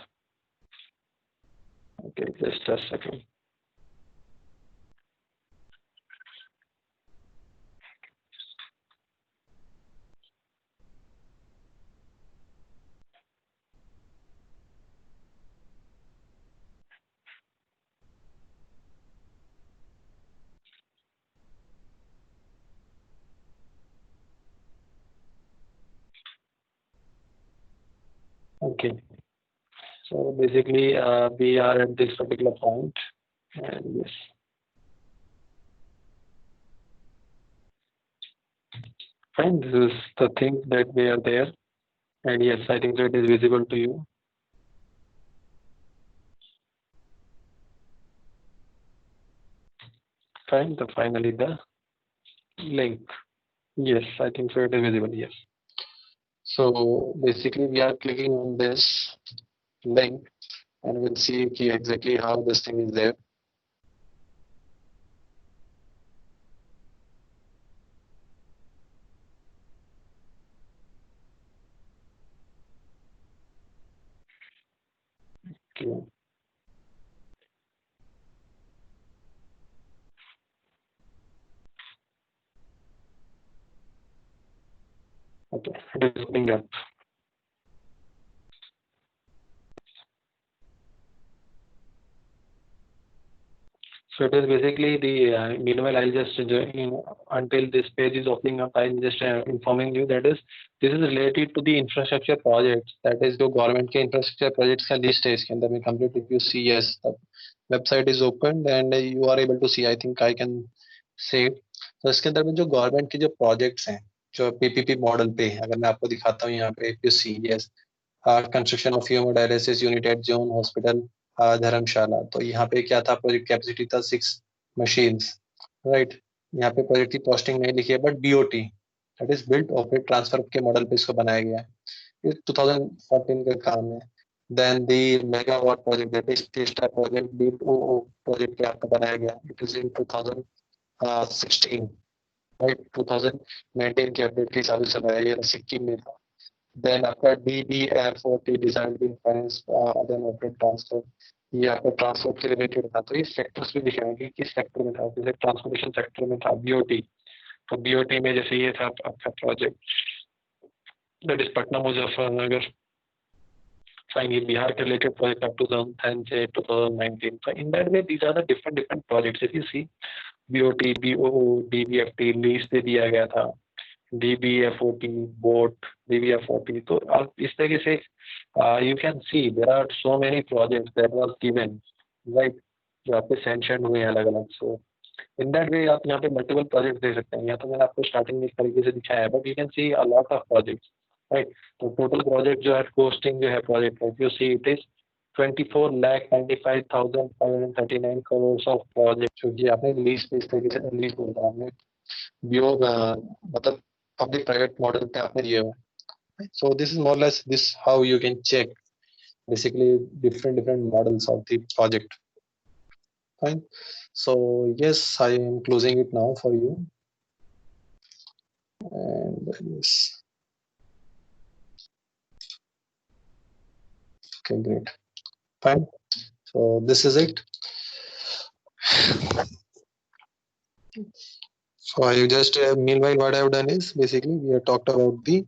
Okay, just a second. Okay, so basically we are at this particular point, and yes. Fine, this is the thing that we are there, and yes, I think so it is visible to you. Fine, the finally the link. Yes, I think so it is visible, yes. So basically we are clicking on this link and we'll see exactly how this thing is there. Okay. Okay, it is opening up. So it is basically the meanwhile I'll just until this page is opening up, I'm just informing you that is this is related to the infrastructure projects, that is जो government के infrastructure projects का list है इसके अंदर में complete. If you see, yes, the website is opened and you are able to see. I think I can say तो इसके अंदर में जो गवर्नमेंट के जो प्रोजेक्ट्स हैं जो पीपीपी मॉडल पे है, अगर मैं आपको दिखाता हूँ यहाँ पे, if you see, yes, construction of hemodialysis unit at zone hospital Dharamshala. तो यहाँ पे क्या था, प्रोजेक्ट कैपेसिटी था 6 मशीन्स, राइट. यहाँ पे प्रोजेक्ट की कॉस्टिंग नहीं लिखी है but BOT, that is built operate transfer के मॉडल पे इसको बनाया गया है. ये 2014 का काम है. Then the megawatt project, that is Teesta project BOO project पे आपका बनाया गया. It is in 2016, right. 2019 के अपडेट के हिसाब से बनाया गया, सिक्किम में था. देन आपका DBF40 design finance then operate transfer, ये आपका ट्रांसपोर्ट से रिलेटेड था. तो ये सेक्टर्स भी दिखाएंगे कि किस सेक्टर में था. जैसे ट्रांसपोर्टेशन सेक्टर में था बीओटी, तो बीओटी में जैसे ये था आपका project that is Patna Muzaffarnagar. Fine, ये बिहार के रिलेटेड प्रोजेक्ट अप टू 2010 से 2019. So in that way these are the different projects. If you see BOT, BOO, DBFT lease दे दिया गया था, DBFOT, बोट, DBFOT. तो आप इस तरीके से you can see there are so many projects that was given, right, जो आपके सैंक्शन हुए हैं अलग अलग. सो इन दैट वे आप यहाँ पे मल्टीपल प्रोजेक्ट दे सकते हैं. यहाँ तो मैंने आपको स्टार्टिंग में इस तरीके से दिखाया है, but you can C a lot of projects, right. तो टोटल प्रोजेक्ट जो है, कोस्टिंग जो है प्रोजेक्ट का, you see it is 24,95,539 crores of project, जो कि आपने लीज पे इस तरीके से लीज बोलता आपने बीओ मतलब पब्लिक प्राइवेट मॉडल पे आपने दिए हुए. So this is more or less this how you can check basically different models of the project. Fine. So yes, I am closing it now for you. And yes. Okay, great. Fine. So this is it. So I just meanwhile what I have done is basically we have talked about the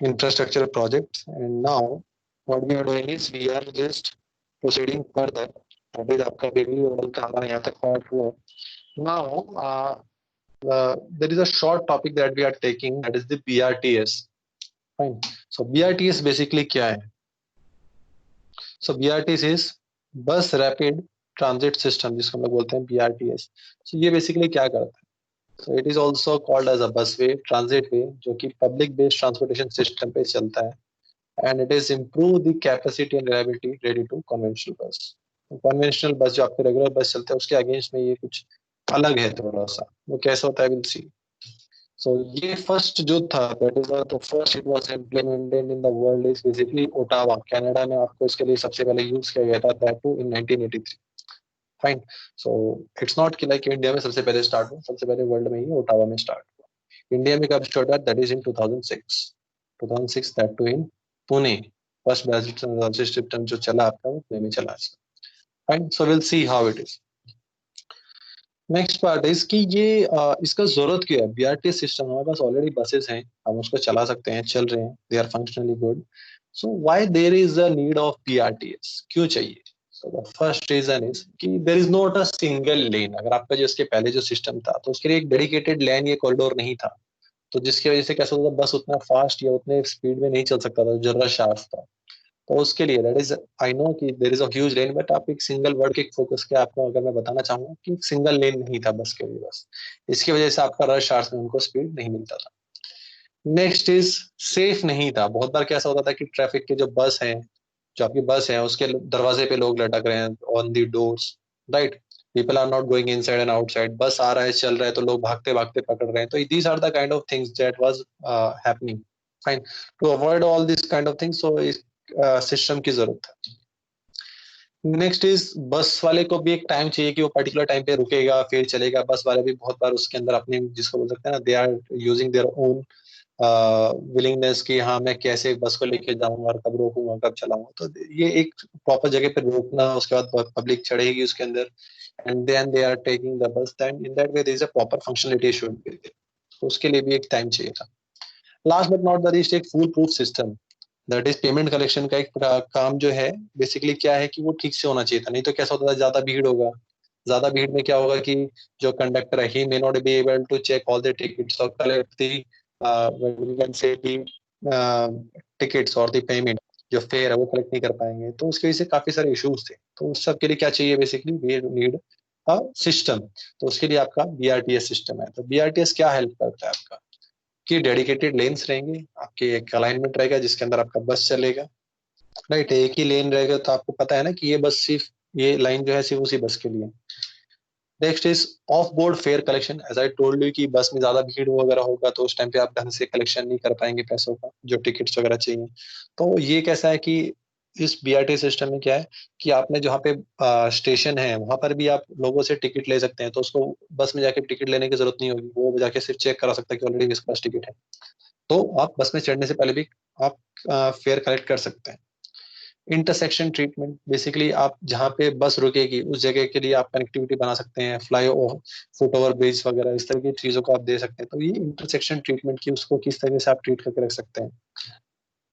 infrastructure projects, and now what we are doing is we are just proceeding further that is आपका बिजली model का हमारा यहाँ तक part हुआ. Now, there is a short topic that we are taking, that is the BRTS. Fine. So BRTS basically क्या है? So BRTS is Bus Rapid Transit System, जिसको हम लोग बोलते हैं BRTS. So ये basically क्या करता है? So it is also called as a busway, transitway, जो कि public based transportation system पे चलता है. And it is improve the capacity and reliability ready to conventional bus. Conventional bus जो आपके regular bus चलते हैं उसके अगेंस्ट में ये कुछ अलग है थोड़ा सा. वो कैसा होता है we'll see. So ये first जो था, that is the first it was implemented in the world is basically Ottawa, Canada में आपको इसके लिए सबसे पहले यूज किया गया था, that too in 1983. Fine. So it's not कि like इंडिया में सबसे पहले स्टार्ट हुआ, सबसे पहले वर्ल्ड में ही ओटावा में स्टार्ट हुआ. इंडिया में कब स्टार्ट हुआ? That is in 2006. 2006 that too in Pune. First batch system जो चला आपका वो पुणे में चला. Fine. So we'll see how it is. Next part है इसकी ये इसका जरूरत क्या है? बीआरटी सिस्टम हमारे पास ऑलरेडी बसेस हैं, हम उसको चला सकते हैं, चल रहे हैं, they are functionally good. So why there is a need of BRTS? क्यों चाहिए? So the first reason is कि there is not a single lane. अगर आपका जो इसके पहले जो सिस्टम था तो उसके लिए एक डेडिकेटेड लेन या कॉरिडोर नहीं था, तो जिसकी वजह से कैसा होता था, बस उतना फास्ट या उतने स्पीड में नहीं चल सकता था, जो रश आवर्स था. तो उसके लिए दैट इज, आई नो कि there is a huge lane, but आप एक सिंगल वर्ड के फोकस के आपको अगर मैं बताना चाहूंगा कि सिंगल लेन नहीं था बस के लिए, बस इसकी वजह से आपका रश आवर्स में उनको स्पीड नहीं मिलता था. नेक्स्ट इज सेफ नहीं था. बहुत बार कैसा होता था कि ट्रैफिक के जो बस है, जो आपकी बस है उसके दरवाजे पे लोग लटक रहे हैं on the doors, right. People are not going inside and outside. Bus आ रहा है, चल रहा है, तो लोग भागते भागते पकड़ रहे हैं. तो these are the kind of things that was happening. Fine. To avoid all this kind of things, so इस सिस्टम की जरूरत है. नेक्स्ट इज बस वाले को भी एक टाइम चाहिए कि वो पर्टिकुलर टाइम पे रुकेगा फिर चलेगा. बस वाले भी बहुत बार उसके अंदर अपने, जिसको बोल सकते हैं ना, they are using their own willingness कि हाँ मैं कैसे बस को लेके जाऊंगा और कब रोकूंगा कब चलाऊंगा. तो ये एक प्रॉपर जगह पे रोकना, उसके बाद पब्लिक चढ़ेगी उसके अंदर, and then they are taking the bus, then in that way there is a proper functionality should be. तो उसके लिए भी एक टाइम चाहिए था. Last but not the least, एक fool proof system, that is payment collection का एक काम जो है बेसिकली क्या है कि वो ठीक से होना चाहिए था. नहीं तो कैसा होता था, ज्यादा भीड़ होगा, ज्यादा भीड़ में क्या होगा कि जो कंडक्टर है he may not be able to check all the tickets और collect the we can say tickets और द पेमेंट, जो फेयर है वो कलेक्ट नहीं कर पाएंगे. तो उसकी वजह से काफी सारे इश्यूज थे. तो उस सब के लिए क्या चाहिए basically, we need a system. तो उसके लिए आपका बीआरटीएस सिस्टम है. तो बीआरटीएस क्या हेल्प करता है आपका कि डेडिकेटेड लेन्स रहेंगे आपके, एक अलाइनमेंट रहेगा जिसके अंदर आपका बस चलेगा, राइट. एक ही लेन रहेगा तो आपको पता है ना कि ये बस सिर्फ ये लाइन जो है सिर्फ उसी बस के लिए. Next is off board fare collection. As I told you कि बस में ज्यादा भीड़ वगैरह होगा तो उस टाइम पे आप ढंग से कलेक्शन नहीं कर पाएंगे पैसों का, जो टिकट्स वगैरह चाहिए. तो ये कैसा है कि इस बीआरटी सिस्टम में क्या है कि आपने जहाँ पे स्टेशन है वहां पर भी आप लोगों से टिकट ले सकते हैं. तो उसको बस में जाके टिकट लेने की जरूरत नहीं होगी, वो जाके सिर्फ चेक करा सकता है कि ऑलरेडी इसके पास टिकट है. तो आप बस में चढ़ने से पहले भी आप फेयर कलेक्ट कर सकते हैं. इंटरसेक्शन ट्रीटमेंट, बेसिकली आप जहाँ पे बस रुकेगी उस जगह के लिए आप कनेक्टिविटी बना सकते हैं, fly over, foot over bridge वगैरह इस तरह की चीजों को आप दे सकते हैं. तो ये इंटरसेक्शन ट्रीटमेंट की उसको किस तरह से आप ट्रीट करके रख सकते हैं.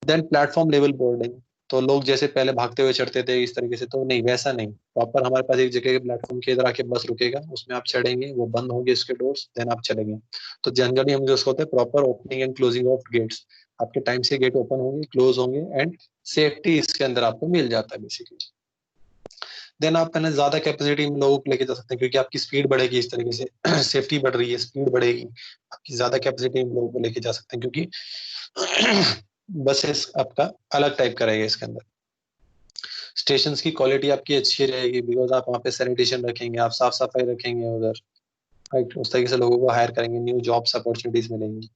Then platform level boarding. तो लोग जैसे पहले भागते हुए चढ़ते थे इस तरीके से, तो नहीं वैसा नहीं, प्रॉपर हमारे पास एक जगह के प्लेटफॉर्म के इधर आके बस रुकेगा, उसमें आप चढ़ेंगे, वो बंद होंगे इसके डोर्स, देन आप चलेंगे. तो जनरली हम जो उसको होते हैं proper opening and closing of gates, आपके टाइम से गेट ओपन होंगे क्लोज होंगे, एंड सेफ्टी इसके अंदर आपको मिल जाता है बेसिकली. देन आप पहले ज्यादा कैपेसिटी में लोगों को लेके जा सकते हैं क्योंकि आपकी स्पीड बढ़ेगी इस तरीके से सेफ्टी बढ़ रही है, स्पीड बढ़ेगी, आपकी ज्यादा कैपेसिटी में लोगों को लेके जा सकते हैं क्योंकि बसेस आपका अलग टाइप का रहेगा इसके अंदर. स्टेशन की क्वालिटी आपकी अच्छी रहेगी बिकॉज आप वहाँ पे सैनिटेशन रखेंगे, आप साफ सफाई रखेंगे उधर, राइट. उस तरीके से लोगों को हायर करेंगे, न्यू जॉब्स अपॉर्चुनिटीज मिलेंगी.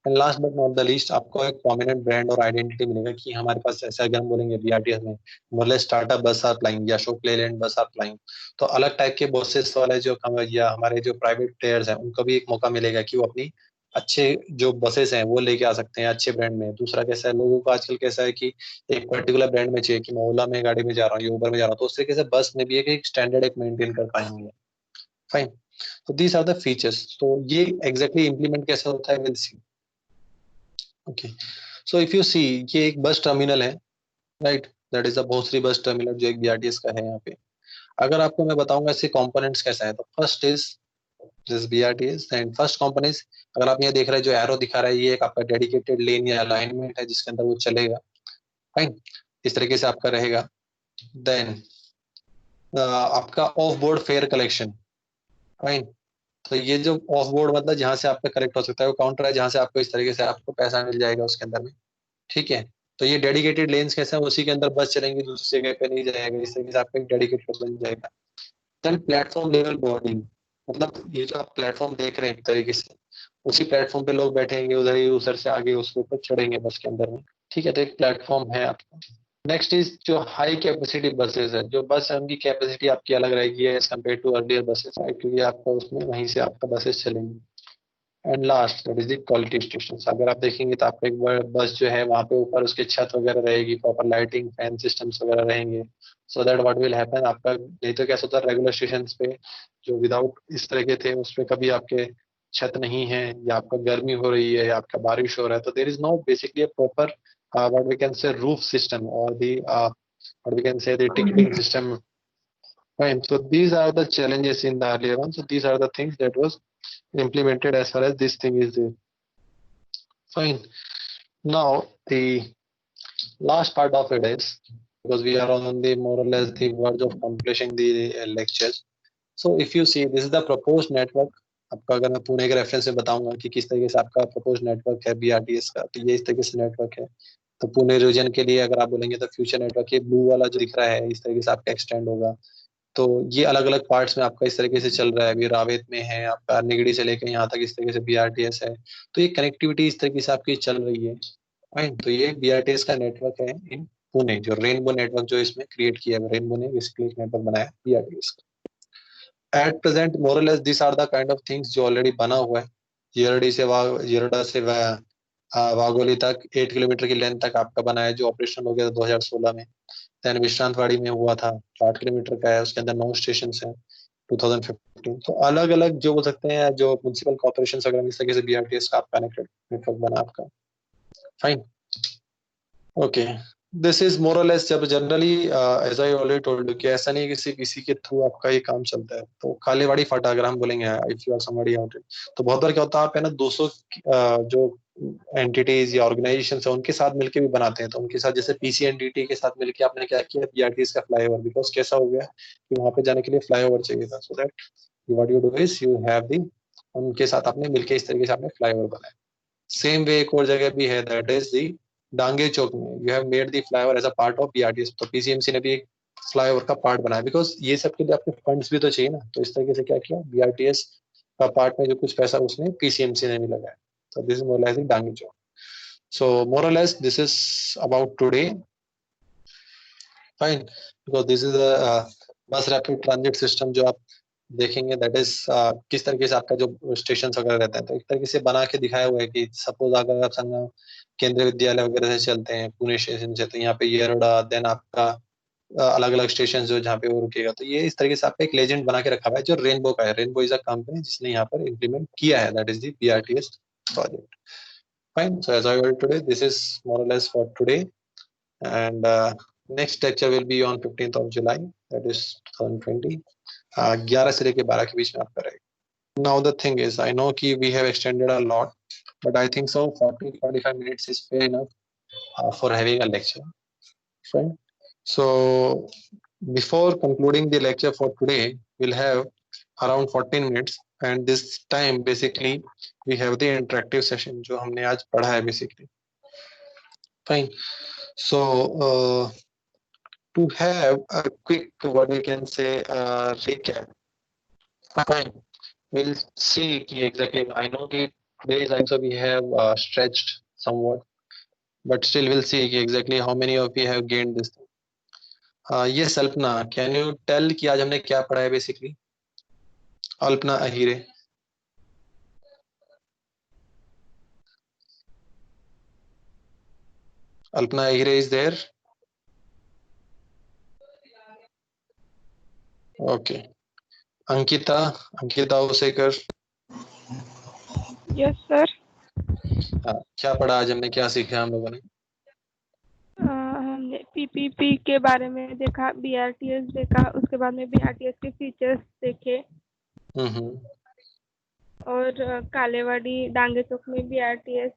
And last but not the least, आपको एक प्रोमिनेंट ब्रांड और आइडेंटिटी मिलेगा कि हमारे पास, जैसे अगर हम बोलेंगे बीआरटीएस में मोरलेस स्टार्टअप बस आर फ्लाइंग या अशोक लेलैंड बस आर फ्लाइंग, तो अलग टाइप के बसेस वाले जो या हमारे जो प्राइवेट प्लेयर्स हैं उनको भी एक मौका मिलेगा कि वो अपनी अच्छे जो बसेस हैं वो लेके आ सकते हैं अच्छे ब्रांड में. दूसरा कैसा है, लोगों को आजकल कैसा है कि एक पर्टिकुलर ब्रांड में चाहिए कि मैं ओला में गाड़ी में जा रहा हूँ या उबर में जा रहा हूँ, तो उस तरीके से बस में भी एक स्टैंडर्ड एक मेंटेन कर पाएंगे. फाइन. तो दीज आर द फीचर्स. तो ये एग्जैक्टली इंप्लीमेंट कैसे होता है, will see. Okay. So if you see, ये एक बस टर्मिनल है, right. That is a Bhosari bus terminal जो एक बीआरटीएस का है यहाँ पे. अगर आपको मैं बताऊंगा इसके कंपोनेंट्स कैसा है, तो first is this BRTS and first components, अगर आप ये देख रहे हैं जो एरो दिखा रहा है, ये एक आपका डेडिकेटेड लेन या अलाइनमेंट है जिसके अंदर वो चलेगा। फाइन, इस तरीके से आपका रहेगा। देन आपका of board fare collection. Fine, तो ये जो ऑफ बोर्ड मतलब जहां से आपका कलेक्ट हो सकता है, वो काउंटर है जहां से आपको इस तरीके से आपको पैसा मिल जाएगा उसके अंदर में। ठीक है, तो ये डेडिकेटेड लेन्स कैसे हैं, उसी के अंदर बस चलेंगे, दूसरी जगह पे नहीं जाएगा, इस तरीके से आपका एक डेडिकेटेड बन जाएगा। देन प्लेटफॉर्म लेवल बोर्डिंग, मतलब ये जो आप प्लेटफॉर्म देख रहे हैं एक तरीके से, उसी प्लेटफॉर्म पे लोग बैठेंगे, उधर ही उधर से आगे उसके ऊपर चढ़ेंगे बस के अंदर में। ठीक है, तो एक प्लेटफॉर्म है आपका। नेक्स्ट इज जो हाई कैपेसिटी बसेस है, जो बस है उनकी कैपेसिटी आपकी अलग रहेगी as compare to earlier buses, क्योंकि आपका उसमें वहीं से आपका बसेस चलेंगी। And last that is the quality station. अगर आप देखेंगे तो आपका एक बस जो है वहाँ पे ऊपर उसके छत वगैरह रहेगी, प्रॉपर लाइटिंग फैन सिस्टम्स वगैरह रहेंगे, so that what will happen, आपका नहीं तो कैसा होता है रेगुलर स्टेशन पे जो विदाउट इस तरह के थे, उस पर कभी आपके छत नहीं है, या आपका गर्मी हो रही है, या आपका बारिश हो रहा है, तो there is no basically proper what we can say roof system or the what we can say the ticketing system. Fine, so these are the challenges in the earlier one, so these are the things that was implemented as far as this thing is there. Fine, now the last part of it is, because we are on the more or less the verge of completing the lectures, so if you see this is the proposed network. आपका अगर मैं पुणे के reference से बताऊंगा कि किस तरीके से आपका प्रपोज नेटवर्क है BRTS का, तो ये इस तरीके से नेटवर्क है। तो पुणे रीजन के लिए अगर आप बोलेंगे तो फ्यूचर नेटवर्क, ये ब्लू वाला जो दिख रहा है इस तरीके से आपका एक्सटेंड होगा। तो ये अलग अलग पार्ट्स में आपका इस तरीके से चल रहा है, अभी रावेत में है आपका, निगड़ी से लेकर यहाँ तक इस तरीके से BRTS है। तो ये कनेक्टिविटी इस तरीके से आपकी चल रही है। फाइन, तो ये BRTS का नेटवर्क है इन पुणे, जो रेनबो नेटवर्क जो इसमें क्रिएट किया है, रेनबो ने बेसिकली नेटवर्क बनाया BRTS का। एट प्रेजेंट मोर और less this are the kind of things जो ऑलरेडी बना हुआ है। येरडा से वाघोली तक 8 किलोमीटर की लेंथ तक आपका बना है, जो ऑपरेशन हो गया था 2016 में। देन विश्रांतवाड़ी में हुआ था, 8 किलोमीटर का है, उसके अंदर 9 स्टेशन है 2015। तो अलग अलग जो बोल सकते हैं जो म्यूनसिपल कॉर्पोरेशन वगैरह इस तरीके से BRTS का आपका नेटवर्क बना आपका। Fine, okay, this is more और लेस। जब generally as I already told you कि ऐसा नहीं कि सिर्फ इसी के थ्रू आपका ये काम चलता है। तो कालेवाड़ी फाटा अगर हम बोलेंगे, if you are somebody out, तो बहुत बार क्या होता है आप है ना 200 जो एंटिटीज या ऑर्गेनाइजेशन है उनके साथ मिलके भी बनाते हैं। तो उनके साथ जैसे PCNDT के साथ मिलके आपने क्या किया, BRTS का फ्लाईओवर, बिकॉज कैसा हो गया कि वहां पे जाने के लिए फ्लाईओवर चाहिए था, so that what you do is you have the, उनके साथ आपने मिलके इस तरीके से आपने फ्लाईओवर बनाया। सेम वे एक और जगह भी है, that is the Dange Chowk में, you have made the flyover as a part of BRTS। तो PCMC ने भी एक फ्लाईओवर का पार्ट बनाया, बिकॉज ये सब के लिए आपके फंड्स भी तो चाहिए ना। तो इस तरीके से क्या किया, BRTS का पार्ट में जो कुछ पैसा उसने PCMC ने भी लगाया। So this is more or less the Dangi job. So more or less this is about today. Fine, because this is a bus rapid transit system जो आप देखेंगे, दैट इज किस तरीके से आपका जो स्टेशन वगैरह रहते हैं, तो एक तरीके से बना के दिखाया हुआ है कि सपोज अगर आप संगम केंद्रीय विद्यालय वगैरह से चलते हैं पुणे स्टेशन से, तो यहाँ पे येरड़ा, देन आपका अलग अलग स्टेशन जो जहाँ पे वो रुकेगा। तो ये इस तरीके से आपका एक लेजेंड बना के रखा हुआ है जो रेनबो का है। रेनबो इज अ कंपनी जिसने यहाँ पर इम्प्लीमेंट किया है, that is the BRTS project. Fine. So as I told today, this is more or less for today, and next lecture will be on 15th of July, that is 2020. 11 से लेके 12 के बीच में आपका रहेगा। Now the thing is, I know कि we have extended a lot, but I think so 40-45 minutes is fair enough for having a lecture. Fine. So before concluding the lecture for today, we'll have around 14 minutes, and this time basically we have the interactive session जो हमने आज पढ़ा है basically. Fine. So to have a quick, what we can say, recap. Fine. We'll see exactly. I know that today also we have stretched somewhat, but still we'll see exactly how many of you have gained this thing. Yes, Alpna, can you tell कि आज हमने क्या पढ़ा है basically? Alpna Ahire. Alpna Ahire is there? Okay. Ankita Usekar. Yes sir. क्या पढ़ा आज हमने, क्या सीखा हम लोगों ने? हमने पीपीपी के बारे में देखा, बीआरटीएस देखा, उसके बाद में बीआरटीएस के फीचर्स देखे और कालेवाड़ी डांगे चौक में बीआरटीएस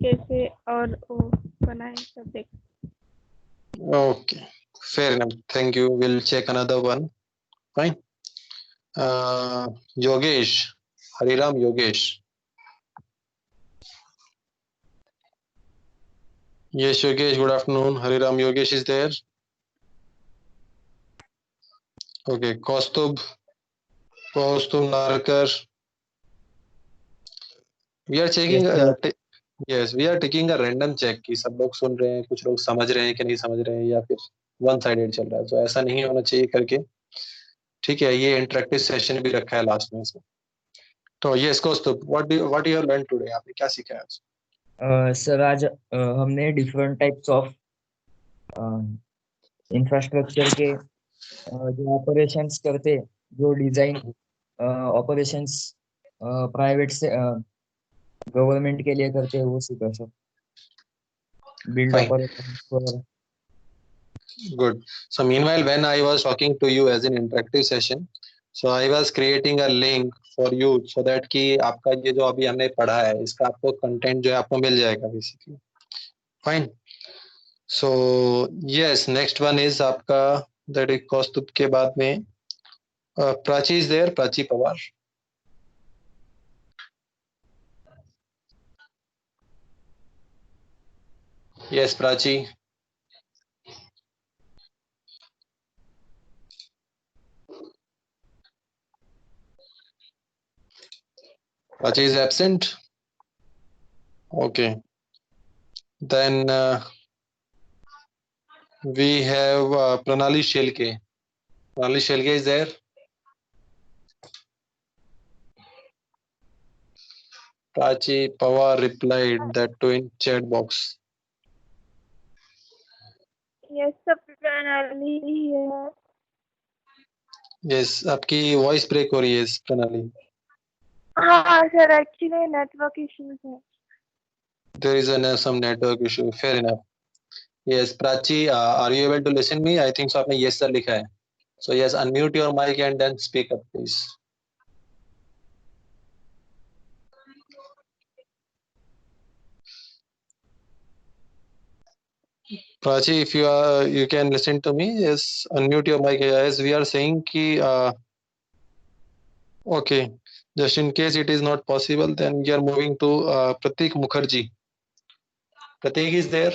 कैसे और वो बनाए सब देखा। Okay, fair enough. Thank you. We'll check another one. Fine. Yogesh, Hariram Yogesh. Yes, Yogesh, good afternoon. Hariram Yogesh is there. Okay, Kaustubh Narkar. We are checking. Yes, we are taking a random check कि सब लोग सुन रहे हैं, कुछ लोग समझ रहे हैं कि नहीं समझ रहे हैं, या फिर वन साइडेड चल रहा है। तो ऐसा नहीं होना चाहिए करके, ठीक है। ये इंटरेक्टिव सेशन भी रखा है लास्ट में से। तो yes Kaustubh, what you have learn today, आपने क्या सीखा है आज? सर आज हमने डिफरेंट टाइप्स ऑफ इंफ्रास्ट्रक्चर के जो ऑपरेशंस करते, जो डिजाइन ऑपरेशंस प्राइवेट से गवर्नमेंट के लिए करते हैं, वो सीखा sir. Build operation. Good. So meanwhile, when I was talking to you as an interactive session, so I was creating a link for you so that कि आपका ये जो अभी हमने पढ़ा है, इसका आपको कंटेंट जो है आपको मिल जाएगा basically. Fine. So yes, next one is आपका दैट इज कौस्तुभ के बाद में Prachi is there, Prachi Pawar. Yes Prachi. Prachi is absent. Okay. Then we have Pranali Shelke. Pranali Shelke is there. Prachi Pawar replied that to in chat box. Yes, sir, Pranali here. Yes, आपकी voice break हो रही है प्रणाली। हाँ sir, actually network issues है। There is some network issue. Fair enough. Yes, Prachi, are you able to listen me? I think so आपने yes sir लिखा है. So yes, unmute your mic and then speak up, please. Prachi, if you can listen to me, yes, unmute your mic. As we are saying कि okay, just in case it is not possible, then we are moving to Pratik Mukherjee. Pratik is there.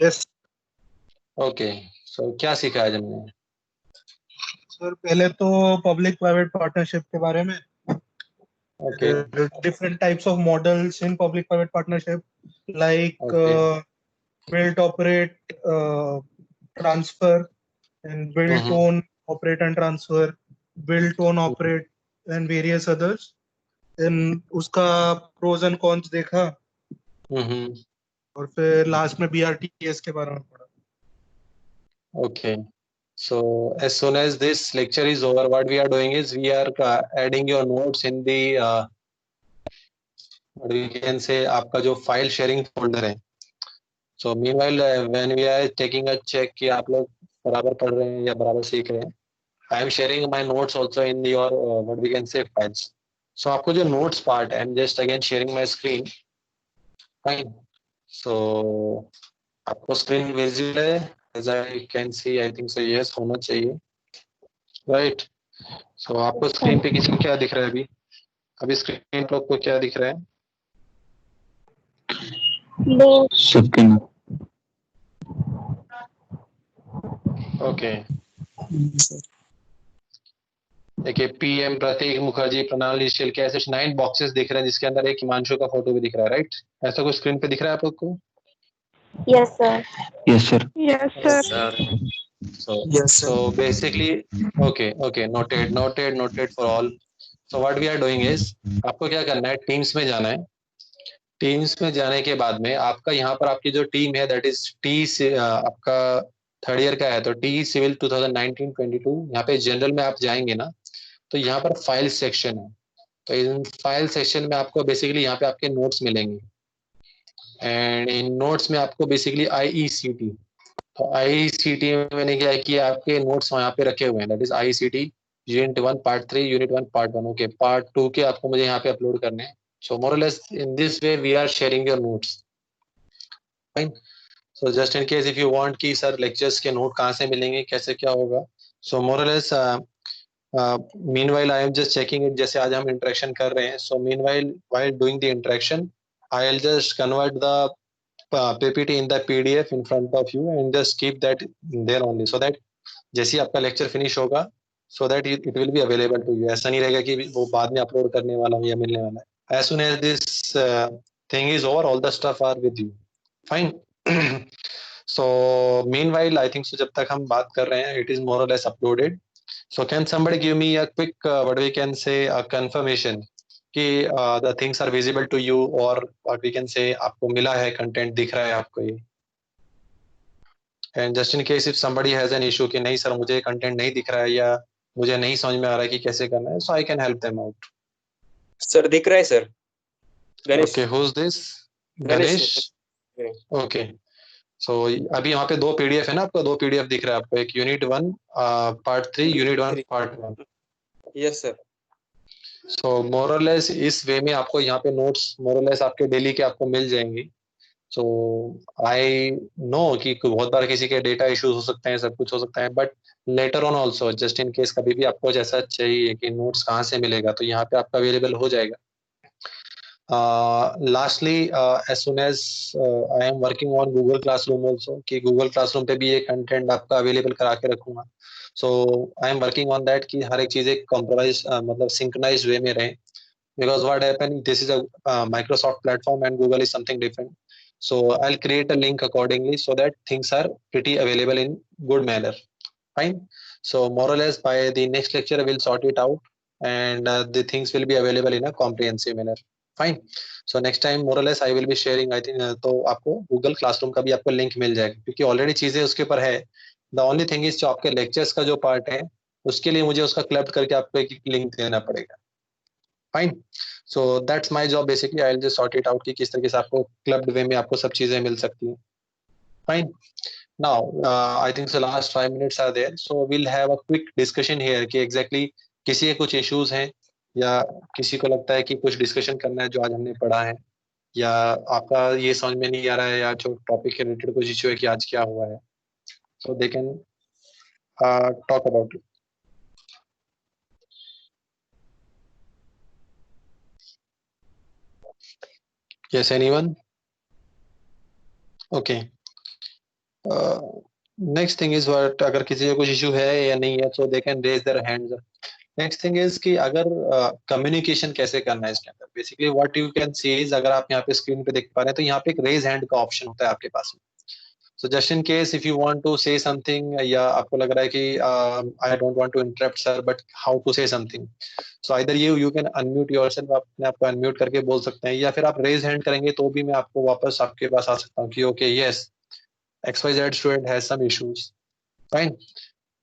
Yes. Okay, so क्या सीखा आज हमने? Sir पहले तो public private partnership के बारे में। Okay. Different types of models in public private partnership, like build, operate, transfer, and build, own, operate and transfer, build, own, operate, and various others. Then उसका pros and cons देखा, और फिर last में BRTS के बारे में पढ़ा। Okay. So as soon as this lecture is over, what we are doing is we are adding your notes in the what we can say आपका जो file sharing folder है. So meanwhile when we are taking a check कि आप लोग बराबर पढ़ रहे हैं या बराबर सीख रहे हैं, I am sharing my notes also in your what we can say files. So आपको जो notes part, I am just again sharing my screen. Fine. So आपको screen visible है? As I can see, I think so yes होना चाहिए. Right. सो आपको screen पे किसी को क्या दिख रहा है अभी? अभी स्क्रीन पे आपको क्या दिख रहा है? ओके, देखिए पीएम प्रतीक मुखर्जी, प्रणाली शेल्के, ऐसे 9 बॉक्सेस दिख रहे हैं जिसके अंदर एक हिमांशु का फोटो भी दिख रहा है, राइट? ऐसा कुछ स्क्रीन पे दिख रहा है आप लोग को? Yes sir. Yes sir. Yes sir. So basically okay, noted for all. So what we are doing is आपको क्या करना है, टीम्स में जाना है। टीम्स में जाने के बाद में आपका यहाँ पर आपकी जो टीम है दैट इज टी से आपका थर्ड ईयर का है, तो टी सिविल 2019-22। यहाँ पे जनरल में आप जाएंगे ना, तो यहाँ पर फाइल सेक्शन है। तो इन फाइल सेक्शन में आपको बेसिकली यहाँ पे आपके नोट्स मिलेंगे, एंड इन नोट्स में आपको बेसिकली IECT, तो IECT में मैंने क्या किया, आपके नोट्स वहाँ पे रखे हुए हैं, that is IECT unit 1 part 3, unit 1 part 1, okay. Part 2 के आपको मुझे यहाँ पे अपलोड करने हैं। सो मोर और less in this way we are sharing your notes, fine. So just in case if you want कि सर लेक्चर्स के नोट कहाँ से मिलेंगे, कैसे क्या होगा, सो मोर और less meanwhile I am just checking it, जैसे आज हम इंटरेक्शन कर रहे हैं, so meanwhile while doing the interaction I'll just convert the PPT in the PDF in front of you and just keep that there only, so that जैसे ही आपका lecture finish होगा, so that it will be available to you। ऐसा नहीं रहेगा कि वो बाद में अपलोड करने वाला हूँ या मिलने वाला है। As soon as this thing is over, all the stuff are with you, fine। So meanwhile I think so जब तक हम बात कर रहे हैं, it is more or less uploaded। So can somebody give me a quick, what we can say, a confirmation कि the things are visible to you, or what we can say आपको मिला है, content दिख रहा है आपको ये। And just in case if somebody has an issue कि नहीं सर मुझे content नहीं दिख रहा है या मुझे नहीं समझ में आ रहा है कि कैसे करना है, so I can help them out। Sir दिख रहा है sir, Ganesh. Okay, who's this? Ganesh. Okay, so अभी यहाँ पे 2 PDF है ना आपको, 2 PDF दिख रहा है आपको, एक unit 1 part 3, unit 1 part 1। Yes sir. So more और लेस इस वे में आपको यहाँ पे नोट्स मोर और लेस आपके डेली के आपको मिल जाएंगे। सो आई नो कि बहुत बार किसी के डेटा इश्यूज हो सकते हैं, सब कुछ हो सकता है, but later on also just in case कभी भी आपको जैसा चाहिए कि नोट्स कहाँ से मिलेगा, तो यहाँ पे आपका अवेलेबल हो जाएगा। Lastly as soon as I am working on Google classroom also, कि गूगल क्लासरूम पे भी ये कंटेंट आपका अवेलेबल करा के रखूंगा। So I am working on that कि हर एक चीज एक कॉम्प्रोमाइज मतलब सिंक्रोनाइज वे में रहे, because what happened, this is a Microsoft platform and Google is something different, so I'll create a link accordingly so that things are pretty available in good manner, fine। So more or less by the next lecture we'll sort it out, and the things will be available in a comprehensive manner, fine। So next time more or less I will be sharing, I think तो आपको Google Classroom का भी आपको link मिल जाएगा, क्योंकि already चीजें उसके ऊपर है। द ओनली थिंग इज जो आपके लेक्चर्स का जो पार्ट है उसके लिए मुझे उसका क्लब करके आपको एक लिंक देना पड़ेगा, fine. So that's my job basically, I will just sort it out कि किस तरीके से आपको क्लब्ड वे में आपको सब चीजें मिल सकती हैं, fine. Now I think so last 5 minutes are there, so we'll have a quick discussion here कि एग्जैक्टली किसी के कुछ इश्यूज हैं या किसी को लगता है कि कुछ डिस्कशन करना है जो आज हमने पढ़ा है, या आपका ये समझ में नहीं आ रहा है या जो टॉपिक के रिलेटेड कुछ इश्यू है कि आज क्या हुआ है, so they can talk about it. Yes, anyone? Okay. Next thing is what, अगर किसी को कुछ इशू है या नहीं है, so they can raise their hands. Next thing is कि अगर कम्युनिकेशन कैसे करना है इसके अंदर, basically what you can see is, अगर आप यहाँ पे स्क्रीन पे देख पा रहे हैं तो यहाँ पे एक रेज हैंड का ऑप्शन होता है आपके पास में। So just in case if you want to say something, या आपको लग रहा है कि I don't want to interrupt sir but how to say something, so either you can unmute yourself, आप अपने आप को अनम्यूट करके बोल सकते हैं, या फिर आप रेज हैंड करेंगे तो भी मैं आपको वापस आपके पास आ सकता हूँ कि okay yes XYZ student has some issues, fine.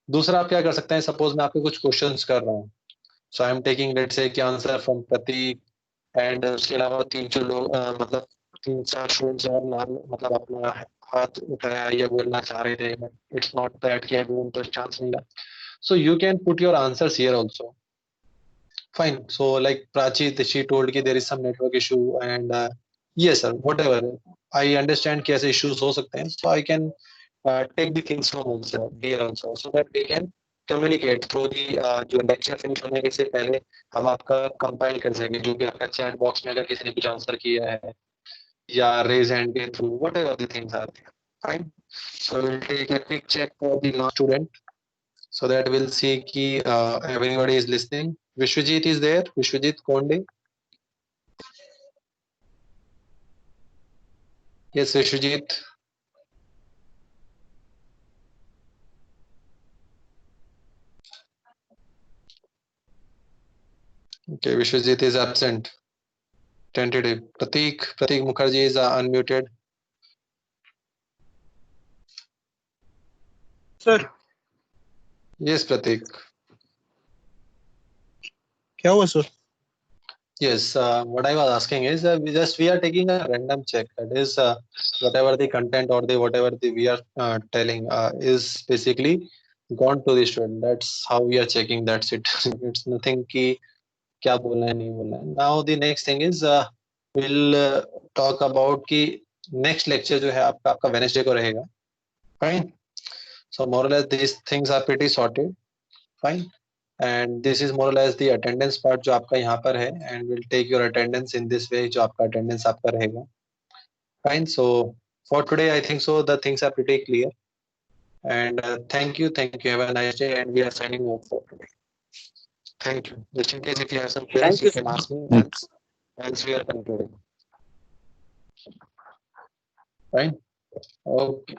दूसरा आप क्या कर सकते हैं, सपोज मैं आपको कुछ क्वेश्चंस कर रहा हूँ, so I am taking let's say कि आंसर फ्रॉम प्रतीक, एंड उसके अलावा 3-4 लोग मतलब 3-4 स्टूडेंट्स और मतलब अपना हाथ उठाया या बोलना चाह रहे थे, बट इट्स नॉट दैट कि अभी उनको चांस नहीं मिला, so you can put your answers here also, fine। So like Prachi, she told कि there is some network issue, and yes sir, whatever, I understand कि ऐसे issues हो सकते हैं, so I can take the things from also here also, so that we can communicate through the जो lecture finish होने से पहले हम आपका compile कर सकें, जो भी आपका chat box में अगर किसी ने कुछ आंसर किया है या raise hand के through, whatever the things are there, fine। So we'll take a quick check for the last student, so that we'll see कि everybody is listening. Vishwajit is there, Vishwajit Konde. Yes, Vishwajit. Okay, Vishwajit is absent. Tentative. Pratik Mukherjee is unmuted. Sir Yes, Pratik. क्या हुआ sir? Yes, what I was asking is we are taking a random check. That is, whatever the content or the whatever the we are telling is basically gone to the student. That's how we are checking. That's it. It's nothing कि क्या बोलना है नहीं बोलना है. Now the next thing is we'll talk about कि next lecture जो है आपका Wednesday को रहेगा. Fine. So more or less these things are pretty sorted. Fine. And this is more or less the attendance part जो आपका यहाँ पर है, and we'll take your attendance in this way जो आपका attendance आपका रहेगा. Fine. So for today I think so the things are pretty clear. And thank you. Have a nice day, and we are signing off for today. Thank you. Just in case if you have some queries, Thank you you, can sir. ask me. Else we are concluding. Fine. Okay.